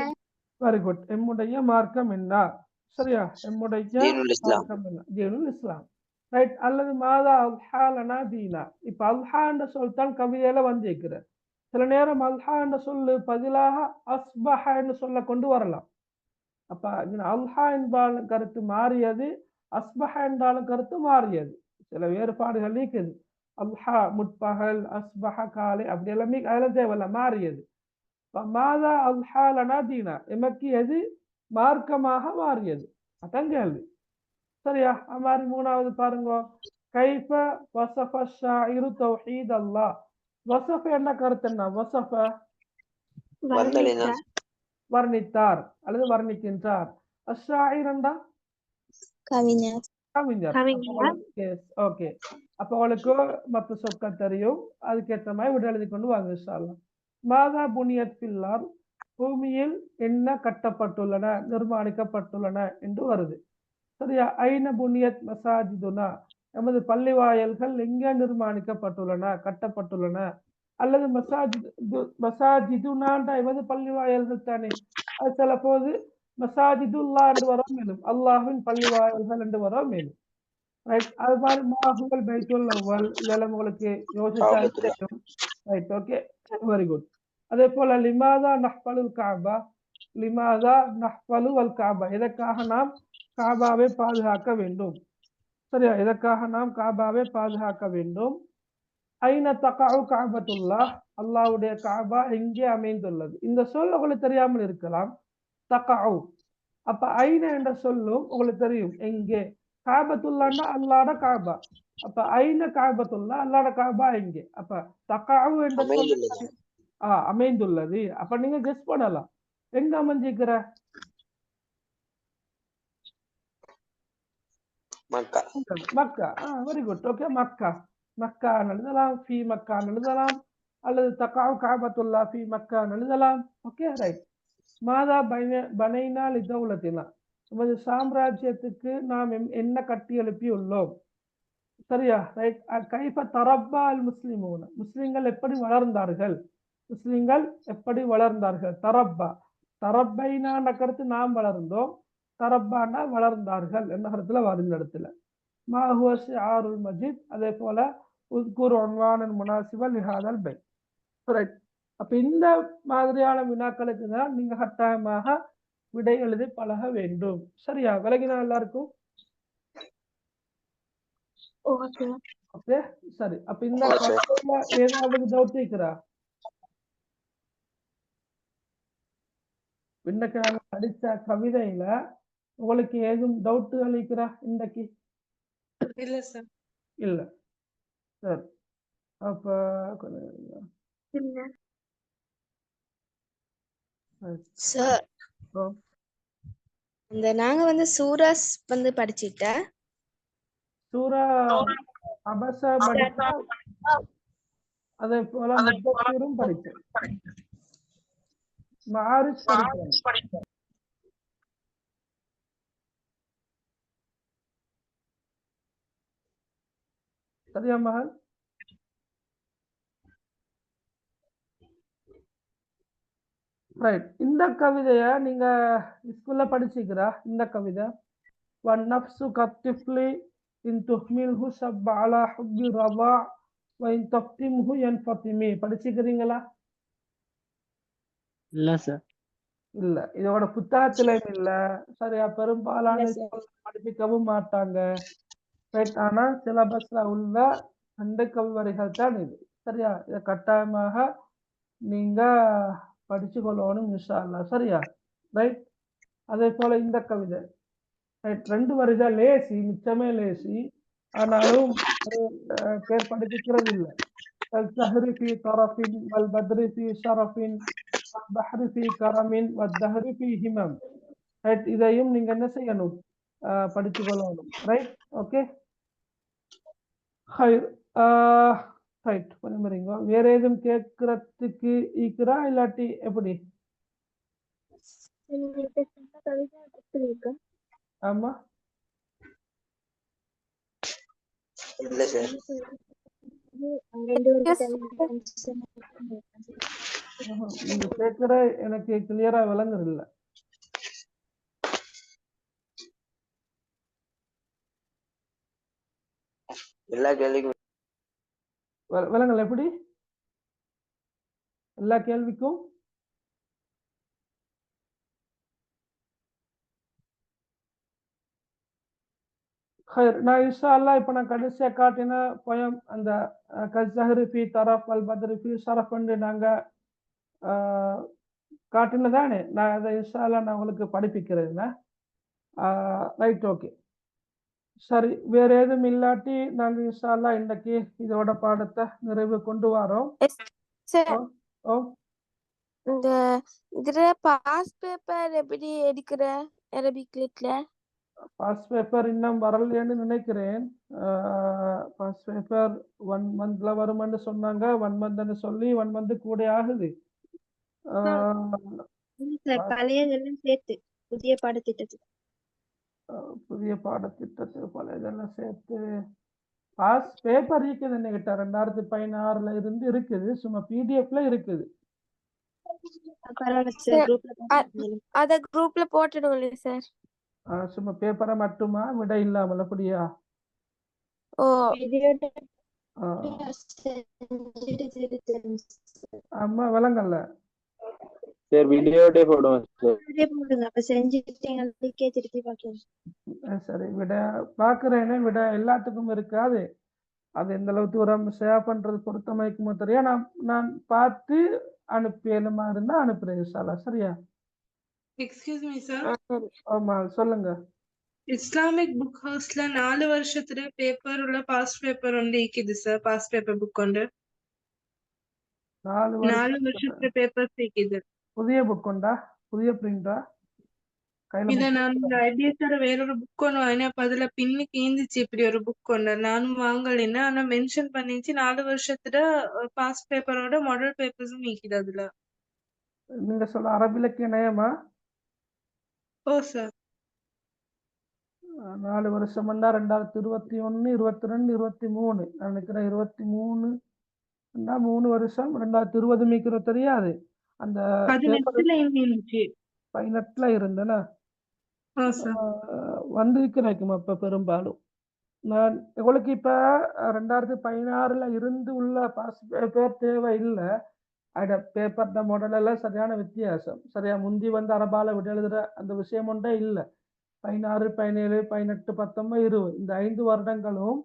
Very good. எம்முடைய மார்க்கம் என்ன? சரியா, எம்முடைய தீனுல் இஸ்லாம். மார்க்கம் என்ன? தீனுல் இஸ்லாம். ரைட். அல்லது மாதா அல்ஹாலனா தீனா. இப்ப அல்ஹா என்ற சொல் தான் கவிதையில வந்திருக்கிற. சில நேரம் அல்ஹா என்ற சொல்லு பதிலாக அஸ்பஹ என்று சொல்ல கொண்டு வரலாம். அப்ப அல்ஹா என்பாலும் கருத்து மாறியது, அஸ்பஹ என்றாலும் கருத்து மாறியது. சில வேறுபாடுகள் இருக்குது. அல்ஹா முற்பகல், அஸ்பஹ காலை, அப்படி எல்லாமே அதெல்லாம் தேவையில்ல, மாறியது. மாதா அல்ஹாலனா தீனா, எமக்கு எது மார்க்கமாக மாறியது, அதான் கேள்வி. சரியா? மாதிரி மூணாவது பாருங்க. கைஃப வஸஃப ஷாயிரு தௌஹீத் அல்லாஹ். வஸஃப என்ன கருத்து என்ன? வஸஃப வர்ணித்தார். வர்ணித்தார் அல்லது வர்ணிக்கின்றார். அஷாயிர் என்றா கவிஞர். கவிஞர். ஓகே. அப்ப உங்களுக்கு மற்ற சொற்கள் தெரியும், அதுக்கேற்ற மாதிரி விட எழுதி கொண்டு வாங்க இன்ஷா அல்லாஹ். மாதா புனியத் பில்லார், பூமியில் என்ன கட்டப்பட்டுள்ளன, நிர்மாணிக்கப்பட்டுள்ளன என்று வருது. சரியா? ஐன புனியத் மசாஜிதுனா, எமது பள்ளி வாயல்கள் எங்கே நிர்மாணிக்கப்பட்டுள்ளன, கட்டப்பட்டுள்ளன. அல்லது மசாஜிதுனான்ற எமது பள்ளி வாயல்கள் தானே, அது சில போது மசாஜிதுல்லா என்று வர மேலும், அல்லாஹ்வின் பள்ளி வாயல்கள் என்று வர மேலும். ரைட். அது மாதிரி மாஹுவல் பைத்துல் அவ்வல், இதெல்லாம் உங்களுக்கு யோசிச்சா தெரியும். ரைட். Okay, very good. அதே போல லிமாதா நஹ்பலுல் கஅபா, லிமாதா நஹ்பலு வல் கஅபா, எதற்காக நாம் காபாவை பாதுகாக்க வேண்டும். சரியா, எதற்காக நாம் காபாவை பாதுகாக்க வேண்டும். ஐன தகஉ கஅபத்துல்லாஹ், அல்லாஹ்வுடைய காபா எங்கே அமைந்துள்ளது. இந்த சொல் உங்களுக்கு தெரியாமல் இருக்கலாம், தகஉ. அப்ப ஐன என்ற சொல்லும் உங்களுக்கு தெரியும், எங்கே. காபத்துல்லாஹ்னா அல்லாஹ்ட காபா. அப்ப ஐன காபத்துல்லாஹ், அல்லாஹ்ட காபா எங்கே. அப்ப தகஉ என்ற சொல் அமைந்துள்ளது. அப்ப நீங்க கெஸ் பண்ணலாம், எங்க அமைஞ்சிக்கிற. Makkah. Makkah. Very good. Okay, Makkah. Makkah எழுதலாம், ஃபி மக்கா எழுதலாம், அல்லது தகஉ கஅபத்துல்லாஹ் ஃபி மக்கா எழுதலாம். Okay, right. மாதா பனைனா லிதௌலத்தினா, நமது சாம்ராஜ்யத்துக்கு நாம் என்ன கட்டி எழுப்பியுள்ளோம். சரியா, ரைட். கைஃப தரப்பா அல் முஸ்லிமூன, முஸ்லிம்கள் எப்படி வளர்ந்தார்கள், முஸ்லிம்கள் எப்படி வளர்ந்தார்கள். தரப்பா, தரப்பைனான கருத்து நாம் வளர்ந்தோம், தரப்பானா வளர்ந்தார்கள் என்ற கருத்துல வருந்த இடத்துல. மா ஹுவ ஷிஆருல் மஜித், அதே போல உஸ்குர் உன்வானன் முனாசிபல் லிஹாதல் பைத். ரைட். அப்ப இந்த மாதிரியான வினாக்களுக்கு தான் நீங்க கட்டாயமாக விடை எழுதி பழக வேண்டும். சரியா, விலகினா எல்லாருக்கும். ஓகே, சரி. அப்ப இந்த கவிதையில ஏதாவது டவுட் இருக்கிறா? இன்னைக்கு நாங்க படிச்ச கவிதையில உங்களுக்கு ஏதும் டவுட் அளிக்கிறா இன்றைக்கு? இல்ல சார். இல்ல. சரி, அப்ப சார், இந்த நாங்க வந்து சூராஸ் வந்து படிச்சிட்டேன். சூரா அபஸ படிச்சோம், அதே போல முத்தஸிரும் படிச்சோம், மஆரிஜ் படிச்சோம். சரியா மகன்? ரைட். இந்த கவிதைய நீங்க ஸ்கூல்ல படிச்சிக்கிறா இந்த கவிதை. வன்னஃப்சு கத்திஃப்லி இன் துஹ்மில்ஹு ஷப்ப அலா ஹுப்பி ரவா வ இன் தஃப்திம்ஹு யன்ஃபதிமி, படிச்சிக்கிறீங்களா? இல்ல சார். இல்ல, இதோட புத்தகத்திலும் இல்ல. சரியா, பெரும்பாலான படிப்பிக்கவும் மாட்டாங்க. ரைட். ஆனா சிலபஸ்ல உள்ள 2 கவிவரிகள் தான் இது. சரியா, இதை கட்டாயமாக நீங்க படிச்சு கொள்ளணும் இன்ஷா அல்லாஹ். சரியா, ரைட். அதே போல இந்த கவிதை, ரைட், 2 வரிதான் லேசி, மிச்சமே லேசி. ஆனாலும் பேர் படிக்கிறது இல்லை. الزهر في طرف والبدر في شرف والبحر في كرم والدهر في همم. ரைட், இதையும் நீங்க என்ன செய்யணும், படிச்சு கொள்ளணும். ரைட். Okay, right. பண்ணுறீங்க. வேற எதுவும் கேட்கறதுக்கு இருக்கிறா இல்லாட்டி எப்படி? ஆமா, நீங்க கேட்கிற எனக்கு கிளியரா விளங்குறது இல்ல. எல்லா கேள்விக்கும் விளங்கல எப்படி? எல்லா கேள்விக்கும் நான் இன்ஷா அல்லாஹ் இப்ப நான் கடைசியா காட்டின போயம் அந்த கஸ்ஸஹரி ஃபி தரஃப் அல் பத்ரி ஃபி ஷரஃப் நாங்க காட்டினதானே, நான் அதை இன்ஷா அல்லாஹ் நான் உங்களுக்கு படிப்பிக்கிறேன். ரைட், ஓகே, சரி. வேற எதுவும் இல்லாட்டி நாங்க இன்ஷா அல்லாஹ் இன்னைக்கு இதோட பாடத்தை நிறைவு கொண்டு வரோம். இந்த இதுல பாஸ் பேப்பர் எப்படி எடுக்கிற அரபிக்ல? பாஸ் பேப்பர் இன்னும் வரலைன்னு நினைக்கிறேன். பாஸ் பேப்பர் 1 மந்த்ல வரும்னு சொன்னாங்க. 1 மந்த்னு சொல்லி 1 மந்த் கூட ஆகுது. பழையதெல்லாம் சேர்த்து புதிய பாடத்திட்டத்துக்கு புதிய பாடத்திட்டத்துக்கு பழையதெல்லாம் சேர்த்து பாஸ் பேப்பர் இருக்குது என்கிட்ட 2016ல இருந்து இருக்குது. சும்மா பிடிஎஃப்ல இருக்குது. அத குரூப்ல போட்டுடுங்க சார். சும்மா பேப்பரை மட்டுமா, விட இல்லாமல் அப்படியா? ஆமா, விளங்கல்ல சார். வீடியோடே போடுவோம் சார். அப்ப செஞ்சுட்டு திருப்பி பார்க்கலாம். சரி, விட பாக்குறேன்னு விட எல்லாத்துக்கும் இருக்காது. அது எந்த அளவு தூரம் ஷேர் பண்றது பொருத்தமைக்குமோ தெரியா. நான் பார்த்து அனுப்பியலுமா இருந்தா அனுப்புறேன் இன்ஷா. சரியா? Excuse me sir. ஆமா, சொல்லுங்க. இஸ்லாமிக் புக் ஹவுஸ்ல 4 வருஷத்துல பேப்பர் உள்ள பாஸ் பேப்பர் ஒன்று இருக்குது சார். பாஸ் பேப்பர் புக் உண்டு 4 வருஷத்துல பேப்பர் இருக்குது. புதிய புக் உண்டா? புதிய பிரிண்டா? இத நான் ஐடியாஸோட வேறொரு புக் ஒன்று வாங்கினேன். அப்ப அதுல பின்னு கீந்துச்சு இப்படி ஒரு புக் ஒன்று. நானும் வாங்கலைன்னா, ஆனா மென்ஷன் பண்ணிச்சு 4 வருஷத்துல பாஸ் பேப்பரோட மாடல் பேப்பர்ஸும் நீக்குது அதுல. நீங்க சொல்ல அரபிலக்கிய நயமா? ஓ சார். 4 வருஷம்னா 2021, 22, 23 நான் நினைக்கிறேன். 23 3 வருஷம். 2020 மீக்கிற தெரியாது. அந்த 18ல இருந்தேன்னா வந்திருக்கிறேன். அப்ப பெரும்பாலும் நான் உங்களுக்கு இப்ப 2016ல இருந்து உள்ள பாஸ் பேப்பர் தேவை இல்லை. அட பேப்பர் மாடல் எல்லாம் சரியான வித்தியாசம். சரியா? முந்தி வந்து அரபால விட எழுதுற அந்த விஷயம் ஒன்றே இல்லை. 16, 17, 18, 19, 20 இந்த 5 வருடங்களும்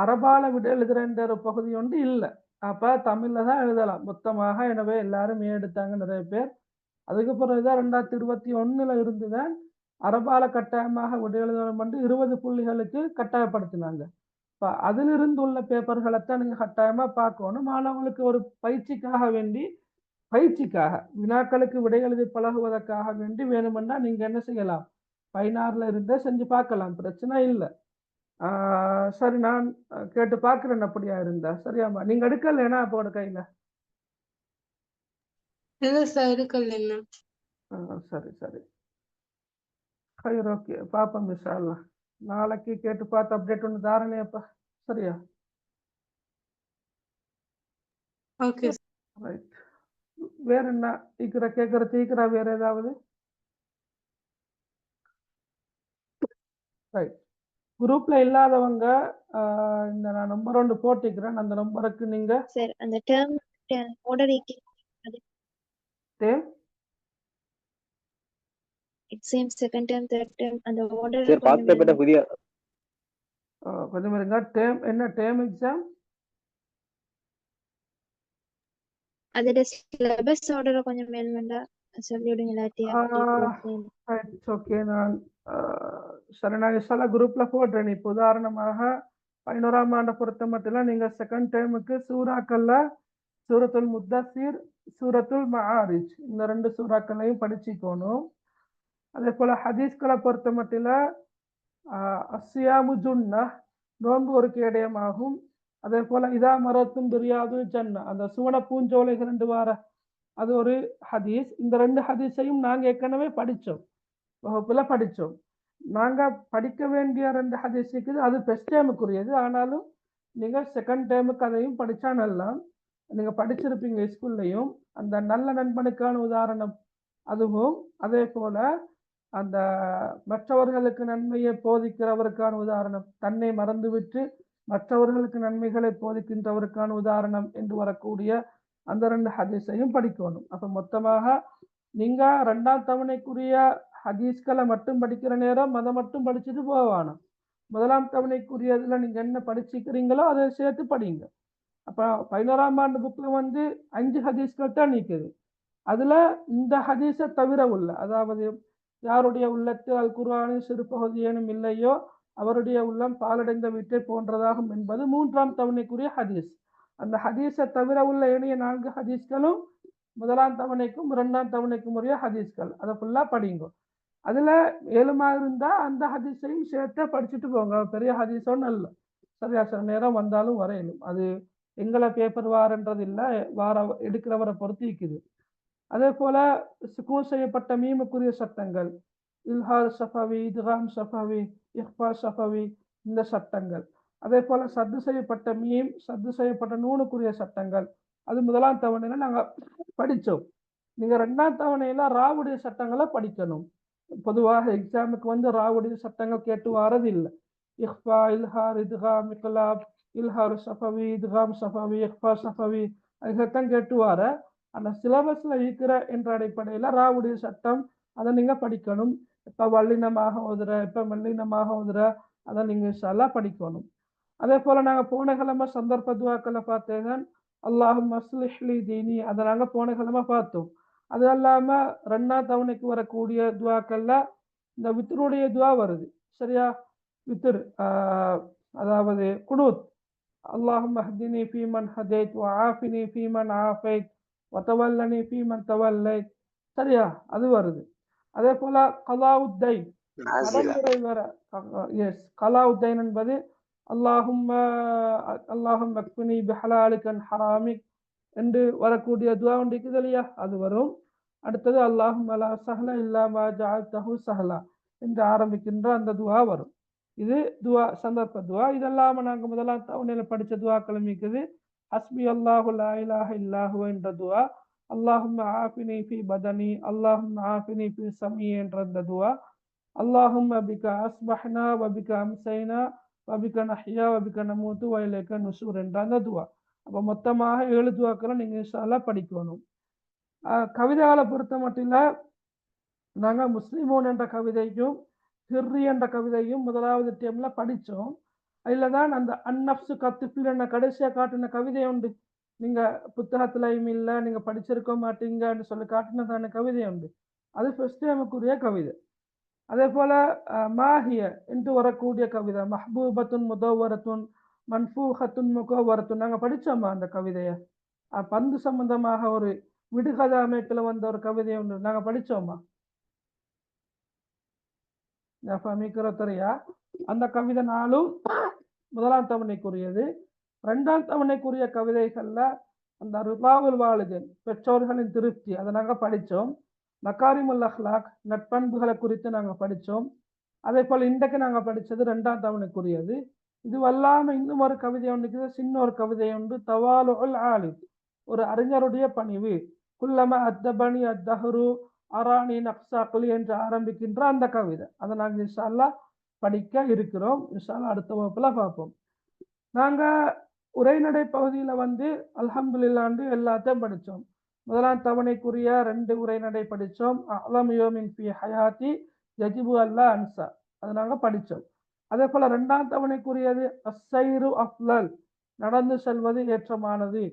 அரபால விட எழுதுறன்ற ஒரு பகுதி ஒன்று இல்லை. அப்ப தமிழ்ல தான் எழுதலாம் மொத்தமாக. எனவே எல்லாரும் எடுத்தாங்க நிறைய பேர். அதுக்கு பிறகுதான் 2021ல இருந்துதான் அரபால கட்டாயமாக விட எழுதணும் என்று 20 புள்ளிகளுக்கு கட்டாயப்படுத்தினாங்க. அதிலிருந்து உள்ள பேப்பர்களைத்தான் நீங்க கட்டாயமா பார்க்கணும். மாணவர்களுக்கு ஒரு பயிற்சிக்காக வினாக்களுக்கு விடை எழுதி பழகுவதற்காக வேண்டி வேணுமென்னா நீங்க என்ன செய்யலாம், 16ல இருந்தே செஞ்சு பார்க்கலாம், பிரச்சனை இல்லை. சரி, நான் கேட்டு பார்க்கிறேன் அப்படியா இருந்தா. சரியாமா? நீங்க எடுக்கலைன்னா அப்போ கையில? சரி சரி, ஓகே, பாப்போம் இன்ஷா அல்லாஹ். நாளைக்கு கேட்டு பார்த்து அப்டேட் ஒன்று தாரணையப்பா. சரியா? Okay, right. வேற என்ன கேட்கற வேற ஏதாவது? ரைட். குரூப்ல இல்லாதவங்க இந்த நான் நம்பர் ஒன்று போட்டிக்கிறேன். அந்த நம்பருக்கு நீங்க சார் அந்த term order dam exam second term third term அந்த ஆர்டர் சார் பாஸ் பேப்பர் புதிய கொஞ்சம் இருங்க. டேம் என்ன? டேம் எக்ஸாம் அதோட சிலபஸ் ஆர்டர் கொஞ்சம் மேல் வேண்டாம் சொல்லிவிடுங்க. ஓகே, நான் சரணாக குரூப்ல போடுறேன். இப்போ உதாரணமாக 11ஆம் ஆண்டை பொறுத்த மட்டும் நீங்க செகண்ட் டேமுக்கு சூறாக்கள்ல சூரத்துல் முத்தஸிர், சூரத்துல் மஆரிஜ் இந்த 2 சூறாக்களையும் படிச்சுக்கணும். அதே போல ஹதீஸ்களை பொறுத்த மட்டும் அஸ்ஸியாமு ஜுன்னா நோன்பு ஒரு கேடயமாகும். அதே போல இதா மரத்தும் பிரியாது ஜன்னா அந்த சுவன பூஞ்சோலைகள் 2 வார அது ஒரு ஹதீஸ். இந்த 2 ஹதீஸையும் நாங்க ஏற்கனவே படித்தோம், வகுப்புல படித்தோம். நாங்க படிக்க வேண்டிய 2 ஹதீஸ் இருக்குது, அது ஃபர்ஸ்ட் டேமுக்குரியது. ஆனாலும் நீங்க செகண்ட் டேமுக்கு அதையும் படிச்சா நல்லா. நீங்க படிச்சிருப்பீங்க ஸ்கூல்லையும். அந்த நல்ல நண்பனுக்கான உதாரணம் அதுவும், அதே போல அந்த மற்றவர்களுக்கு நன்மையை போதிக்கிறவருக்கான உதாரணம், தன்னை மறந்துவிட்டு மற்றவர்களுக்கு நன்மைகளை போதிக்கின்றவருக்கான உதாரணம் என்று வரக்கூடிய அந்த 2 ஹதீஸையும் படிக்கணும். அப்ப மொத்தமாக நீங்க 2ஆம் தவணைக்குரிய ஹதீஸ்களை மட்டும் படிக்கிற நேரம் அதை மட்டும் படிச்சுட்டு போவானா. 1ஆம் தவணைக்குரியதுல நீங்க என்ன படிச்சுக்கிறீங்களோ அதை சேர்த்து படிங்க. அப்ப 11ஆம் ஆண்டு புக்ல வந்து 5 ஹதீஸ்கள் தான் நிற்குது. அதுல இந்த ஹதீஸை தவிர உள்ள, அதாவது யாருடைய உள்ளத்தில் அல் குர்ஆனின் சிறு பகுதி ஏனும் இல்லையோ அவருடைய உள்ளம் பாலடைந்த வீட்டை போன்றதாகும் என்பது 3ஆம் தவணைக்குரிய ஹதீஸ். அந்த ஹதீஸை தவிர உள்ள ஏனைய 4 ஹதீஸ்களும் 1ஆம் தவணைக்கும் 2ஆம் தவணைக்கும் உரிய ஹதீஸ்கள். அதை ஃபுல்லா படிங்க. அதுல ஏழுமா இருந்தா அந்த ஹதீஸையும் சேர்த்து படிச்சுட்டு போங்க. பெரிய ஹதீஸோன்னு அல்ல, சரியா? சில நேரம் வந்தாலும் வரையணும். அது எங்களை பேப்பர் வாரன்றது இல்லை, வார எடுக்கிறவரை பொறுத்து இருக்குது. அதே போல சுக்கூன் செய்யப்பட்ட மீமுக்குரிய சட்டங்கள், இல்ஹார் ஷஃபவி, இத்காம் ஷஃபவி, இஹ்ஃபா ஷஃபவி, இந்த சட்டங்கள். அதே போல சத்து செய்யப்பட்ட மீம், சத்து செய்யப்பட்ட நூனுக்குரிய சட்டங்கள், அது 1ஆம் தவணையில நாங்க படிச்சோம். நீங்க 2ஆம் தவணையில ராவுடைய சட்டங்களை படிக்கணும். பொதுவாக எக்ஸாமுக்கு வந்து ராவுடைய சட்டங்கள் கேட்டு வாரது இல்லை. இஹ்ஃபா, இல்ஹார், இத்காம், இக்லாப், இல்ஹார் ஷஃபவி, இத்காம் ஷஃபவி, இஹ்ஃபா ஷஃபவி, அதுதான் கேட்டு வார. அந்த சிலபஸ்ல இருக்கிற என்ற அடிப்படையில ராவுடைய சட்டம் அதை நீங்க படிக்கணும். இப்ப வல்லினமாக ஓதுற, இப்ப மெல்லினமாக ஓதுற, அதை நீங்க இன்ஷா படிக்கணும். அதே போல நாங்க போன கிழமை சந்தர்ப்ப துவாக்களை பார்த்தேன். அல்லாஹும்ம அஸ்லிஹ் லி தீனி, அதை நாங்க போன கிழமை பார்த்தோம். அது இல்லாம 2ஆம் தவணைக்கு வரக்கூடிய துவாக்கள்ல இந்த வித்ருடைய துவா வருது, சரியா? வித்ர், அதாவது குனூத். அல்லாஹும்ம ஹ்தினி ஃபீமன் ஹதைத் வ ஆஃபினி ஃபீமன் ஆஃபைத் வதவல்லனி ஃபீமன் தவல்லைத், சரியா? அது வருது. அதே போல கலாவுத்தைன், கடன்முறை வர, எஸ், கலாவுத்தைன் என்பது அல்லாஹும்ம அக்ஃபினி பிஹலாலிக அன் ஹராமிக் என்று வரக்கூடிய துவா ஒன்று இருக்குது இல்லையா? அது வரும். அடுத்தது அல்லாஹும்ம லா சஹ்ல இல்லா மா ஜஅல்தஹு சஹ்லா என்று ஆரம்பிக்கின்ற அந்த துவா வரும். இது துவா, சந்தர்ப்ப துவா. இதெல்லாம் நாங்கள் 1ஆம் தவணையில் படித்த துவாக்களும் இருக்குது. ஹஸ்பி அல்லாஹு லா இலாஹ இல்லாஹு என்ற துவா, அல்லாஹும்ம ஆஃபினி ஃபி பதனி, அல்லாஹும்ம ஆஃபினி ஃபி சமீ என்ற அந்த துவா, அல்லாஹும்ம பிக அஸ்பஹ்னா வ பிக அம்சைனா வ பிக நஹ்யா வ பிக நமூது வ இலைக நுஷூர் என்ற அந்த துவா. அப்போ மொத்தமாக 7 துவாக்களை நீங்கள் இன்ஷா அல்லாஹ் படிக்கணும். கவிதைகளை பொறுத்த மட்டும் நாங்கள் முஸ்லிமோன் என்ற கவிதையும் ஹிர்ரி என்ற கவிதையும் 1வது டேம்ல படித்தோம். அதில் தான் அந்த அந்நப்சு கத்துஃபில் என்ற கடைசியாக காட்டின கவிதை உண்டு. நீங்கள் புத்தகத்திலையும் இல்லை, நீங்கள் படிச்சிருக்க மாட்டீங்கன்னு சொல்லி காட்டினதான கவிதை உண்டு. அது ஃபர்ஸ்ட் டேமுக்குரிய கவிதை. அதே போல் மாஹிய என்று வரக்கூடிய கவிதை, மஹ்பூபத்துன் முதவரத்துன் மன்ஃபூஹத்துன் முகவரத்துன், நாங்கள் படித்தோம்மா அந்த கவிதையை. பந்து சம்பந்தமாக ஒரு விடுகதை அமைப்பில் வந்த ஒரு கவிதை ஒன்று நாங்கள் படித்தோம்மா. அமைக்கிறோத்தரையா? அந்த கவிதை 4ம் 1ஆம் தவணைக்குரியது. 2ஆம் தவணைக்குரிய கவிதைகள்ல அந்த ரிதாவுல் வாலிதின், பெற்றோர்களின் திருப்தி, அதை நாங்கள் படித்தோம். மகாரிமுல் அஹ்லாக், நட்பண்புகளை குறித்து நாங்கள் படித்தோம். அதே போல் இன்றைக்கு நாங்கள் படித்தது 2ஆம் தவணைக்குரியது. இது அல்லாமல் இன்னும் ஒரு கவிதை ஒன்று, சின்ன ஒரு கவிதை ஒன்று, தவாலுல் ஆலிம், ஒரு அறிஞருடைய பணிவு. குல்லம அத்தபனி அத்தஹரு அராணி நக்சாக்லி என்று ஆரம்பிக்கின்ற அந்த கவிதை, அதை நாங்கள் இன்ஷா அல்லாஹ் படிக்க இருக்கிறோம். இன்ஷா அல்லாஹ் அடுத்த வகுப்புல பார்ப்போம். நாங்கள் உரைநடை பகுதியில் வந்து அல்ஹம்துலில்லாஹ் எல்லாத்தையும் படித்தோம். 1ஆம் தவணைக்குரிய 2 உரைநடை படித்தோம். அலம் யோமின் ஃபி ஹயாத்தி யஜிபு அல்லா அன்சா, அதை நாங்கள் படித்தோம். அதே போல் 2ஆம் தவணைக்குரியது அஸ்ஸைரு அஃலல், நடந்து செல்வது ஏற்றமானது.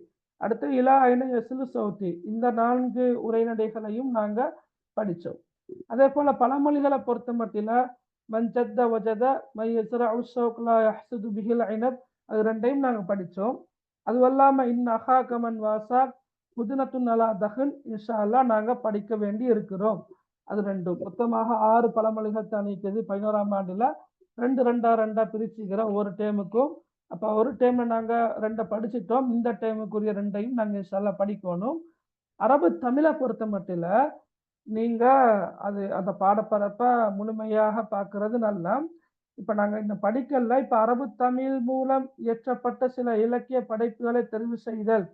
அடுத்து இலா ஐன எஸ்லு சௌத்தி, இந்த 4 உரைநடைகளையும் நாங்கள் படித்தோம். அதே போல் பழமொழிகளை பொறுத்த மட்டில் மஞ்சத்த வஜத மையஸ்ரா உஷோக்லா யஹ்சுது பிஹில் ஐனப், அது 2ஐயும் நாங்கள் படித்தோம். அதுவல்லாமல் இன் அஹா கமன் வாசாக் முதுனத்துன் அலா தஹன் இன்ஷா அல்லாஹ் நாங்கள் படிக்க வேண்டி இருக்கிறோம். அது 2 மொத்தமாக 6 பழமொழிகள் தான் இருக்குது. 11ஆம் ஆண்டில் 2 பிரிச்சுக்கிறோம் ஒவ்வொரு டேமுக்கும். அப்போ ஒரு டைமில் நாங்கள் 2 படிச்சுட்டோம். இந்த டைமுக்குரிய 2ஐயும் நாங்கள் இன்ஷா அல்லாஹ் படிக்கணும். அரபு தமிழை பொறுத்த மட்டில் நீங்கள் அந்த பாடப்பரப்பை முழுமையாக பார்க்கறது நல்லா. இப்போ நாங்கள் இந்த படிக்கல, இப்போ அரபு தமிழ் மூலம் இயற்றப்பட்ட சில இலக்கிய படைப்புகளை தெரிவு செய்தல்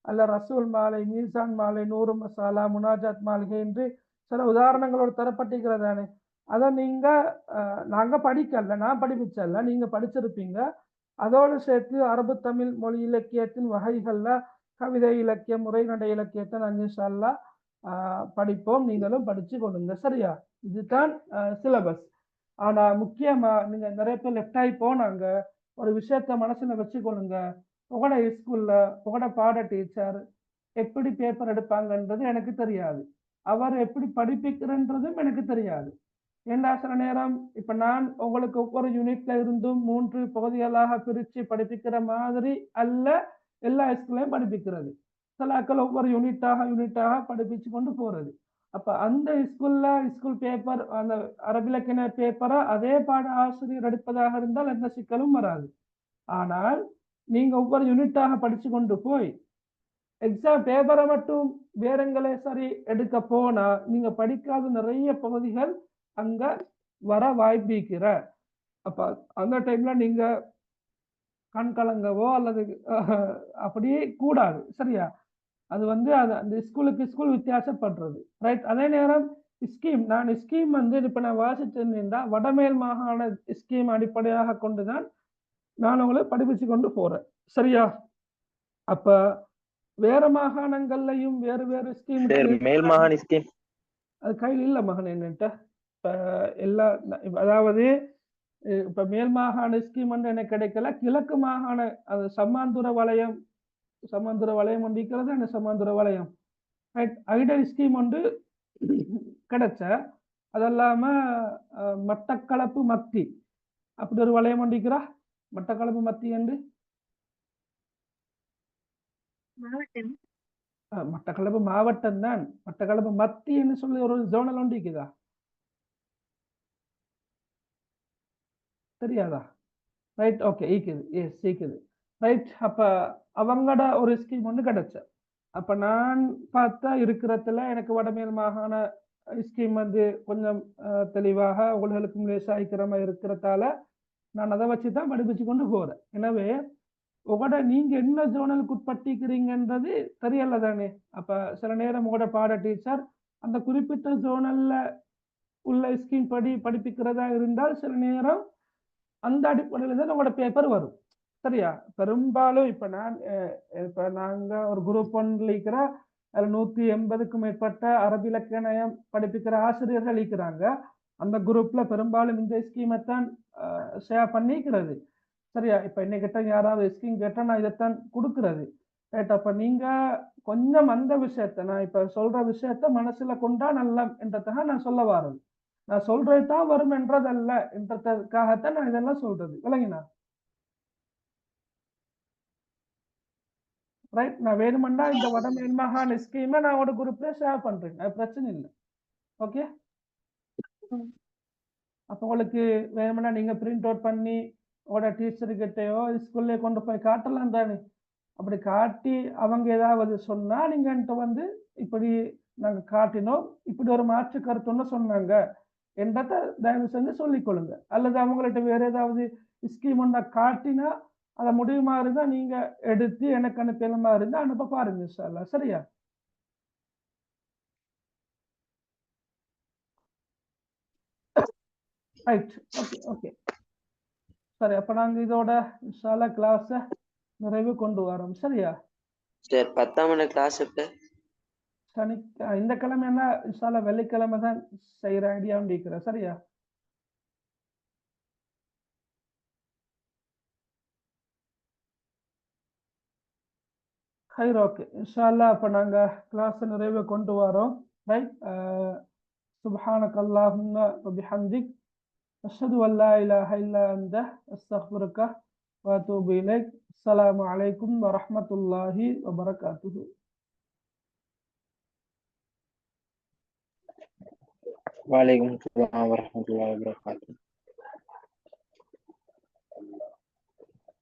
அல்ல ரசூல் மாலை, மீசான் மாலை, நூறு மசாலா, முனாஜாத் மாளிகை என்று சில உதாரணங்களோடு தரப்பட்டிருக்கிறதானே. அதை நீங்க நாங்க படிக்கல, நான் படிப்பிச்சல்ல, நீங்க படிச்சிருப்பீங்க. அதோடு சேர்த்து அரபு தமிழ் மொழி இலக்கியத்தின் வகைகள்ல கவிதை இலக்கியம், உரைநடை இலக்கியத்தை நாங்கள் இன்ஷா அல்லாஹ் படிப்போம். நீங்களும் படிச்சு கொள்ளுங்க. சரியா? இதுதான் சிலபஸ். ஆனா முக்கியமா நீங்க நிறைய பேர் லெஃப்ட் ஆகி போனாங்க. ஒரு விஷயத்த மனசுல வச்சுக்கொள்ளுங்க. உங்களோட ஸ்கூல்ல உங்களோட பாட டீச்சர் எப்படி பேப்பர் எடுப்பாங்கன்றது எனக்கு தெரியாது. அவர் எப்படி படிப்பிக்கிறன்றதும் எனக்கு தெரியாது. ஏன்னா சில நேரம் இப்ப நான் உங்களுக்கு ஒவ்வொரு யூனிட்ல இருந்தும் 3 பகுதிகளாக பிரிச்சு படிப்பிக்கிற மாதிரி அல்ல எல்லா ஸ்கூல்லையும் படிப்பிக்கிறது. சிலாக்கள் ஒவ்வொரு யூனிட்டாக படிப்பிச்சு கொண்டு போறது. அப்ப அந்த ஸ்கூல் பேப்பர், அந்த அரபிலக்கின பேப்பரை அதே பாட ஆசிரியர் எடுப்பதாக இருந்தால் எந்த சிக்கலும் வராது. ஆனால் நீங்க ஒவ்வொரு யூனிட்டாக படிச்சு கொண்டு போய் எக்ஸாம் பேப்பரை மட்டும் வேறங்களே சரி எடுக்க போனா நீங்க படிக்காத நிறைய பகுதிகள் அங்க வர வாய்ப்பிக்கிற. அப்ப அந்த டைம்ல நீங்க கண் கலங்கவோ அல்லது அப்படியே கூடாது. சரியா? அது வந்து அந்த ஸ்கூலுக்கு ஸ்கூல் வித்தியாசப்படுறது. ரைட்? அதே நேரம் ஸ்கீம் வந்து இப்ப நான் வாசிச்சிருந்தா வடமேல் மாகாண ஸ்கீம் அடிப்படையாக கொண்டுதான் நான் உங்களை படிப்பிச்சு கொண்டு போறேன். சரியா? அப்ப வேற மாகாணங்கள்லையும் வேறு வேறு ஸ்கீம், மேல் மாகாண ஸ்கீம் அது கையில் இல்ல மகன் என்னட்ட. இப்ப எல்லா அதாவது இப்ப மேல் மாகாண ஸ்கீம் வந்து எனக்கு கிடைக்கல. கிழக்கு மாகாண அது சம்மாந்துர வலயம் ஒன்று இருக்கிறது. அந்த சம்மாந்துர வலயம் ஐடல் ஸ்கீம் ஒன்று கிடைச்ச. அதல்லாம மட்டக்களப்பு மத்தி அப்படி ஒரு வலயம் ஒன்றிக்கிறா. மட்டக்களப்பு மத்தி என்று மட்டக்களப்பு மாவட்டம் தான். மட்டக்களப்பு மத்தி என்று சொல்லி ஒரு ஜோனல் ஒன்றிக்குதா? தெரியாதா? ரைட், ஓகே, ஈக்குது. எஸ், ஈக்குது. ரைட். அப்ப அவங்களோட ஒரு ஸ்கீம் ஒன்று கிடைச்ச. அப்ப நான் பார்த்தா இருக்கிறதுல எனக்கு வடமேல் மாகாண ஸ்கீம் வந்து கொஞ்சம் தெளிவாக உங்களுக்கு லேசாய்க்கிறமா இருக்கிறதால நான் அதை வச்சுதான் படிப்பிச்சு கொண்டு போறேன். எனவே உங்களோட நீங்க என்ன ஜோனலுக்கு உட்பட்டிக்கிறீங்கன்றது தெரியல தானே. அப்ப சில நேரம் உங்களோட பாட டீச்சர் அந்த குறிப்பிட்ட ஜோனல்ல உள்ள ஸ்கீம் படி படிப்பிக்கிறதா இருந்தால் சில நேரம் அந்த அடிப்படையில் தான் உங்களோட பேப்பர் வரும். சரியா? பெரும்பாலும் இப்ப நாங்க ஒரு குரூப் 1 இருக்கிற அதுல 180க்கும் மேற்பட்ட அரபி இலக்கணம் படிப்பிக்கிற ஆசிரியர்கள் இருக்கிறாங்க. அந்த குரூப்ல பெரும்பாலும் இந்த ஸ்கீமை தான் ஷேர் பண்ணிக்கிறது. சரியா? இப்ப இன்னைக்கிட்ட யாராவது ஸ்கீம் கேட்டா நான் இதைத்தான் கொடுக்கறது. ரைட்? அப்ப நீங்க கொஞ்சம் அந்த விஷயத்த நான் இப்ப சொல்ற விஷயத்த மனசுல கொண்டா நல்ல என்றதாக நான் சொல்ல வாரது. நான் சொல்றது தான் வரும் என்றதல்ல என்றதுக்காகத்தான் நான் இதெல்லாம் சொல்றது. விளங்கினா? ரைட். நான் வேணுமெண்டா இந்த வடமேல் மாகாண ஸ்கீமை நான் ஒரு குரூப்ல ஷேர் பண்றேன். அது பிரச்சனை இல்லை. ஓகே? அப்ப உங்களுக்கு வேணுமெண்டா நீங்க பிரிண்ட் அவுட் பண்ணி உங்களோட டீச்சர்கிட்டயோ ஸ்கூல்ல கொண்டு போய் காட்டலாம் தானே. அப்படி காட்டி அவங்க ஏதாவது சொன்னா நீங்க என்கிட்ட வந்து இப்படி நாங்க காட்டினோம், இப்படி ஒரு மாற்று கருத்துன்னு சொன்னாங்க என்றதை தயவு செஞ்சு சொல்லிக்கொள்ளுங்க. அல்லது அவங்கள்ட்ட வேற ஏதாவது ஸ்கீம் ஒன்றா காட்டினா அதை முடியுமா இருந்தா நீங்க எடுத்து எனக்கு அனுப்பலமா இருந்தா அனுப்ப பாருங்க. இன்ஷா அல்லாஹ். சரியா? ரைட். Okay, okay. சரி, அப்ப நாங்க இதோட இன்ஷா அல்லாஹ் கிளாஸ நிறைவு கொண்டு வரோம். சரியா? சார் 10ஆம் ஆண்டு கிளாஸ் எப்ப? இந்த கிழமை என்ன இன்ஷா அல்லாஹ் வெள்ளிக்கிழமை தான் செய்யற ஐடியா இருக்கிறேன். சரியா? ஹைர், ஓகே. இன்ஷா அல்லாஹ் அப்ப நாங்க கிளாஸ் நிறைவு கொண்டு வரோம். ரைட். சுப்ஹானக அல்லாஹும்ம வ பிஹம்திக் அஷ்ஹது அன் லா இலாஹ இல்லா அன்த அஸ்தக்ஃபிருக வ அத்தூபு இலைக். அஸ்ஸலாமு அலைக்கும் வ ரஹ்மத்துல்லாஹி வ பரகாத்துஹு. வலைக்கும் அஸ்ஸலாம் வரஹ்மத்துல்லாஹி வபரகாத்துஹு.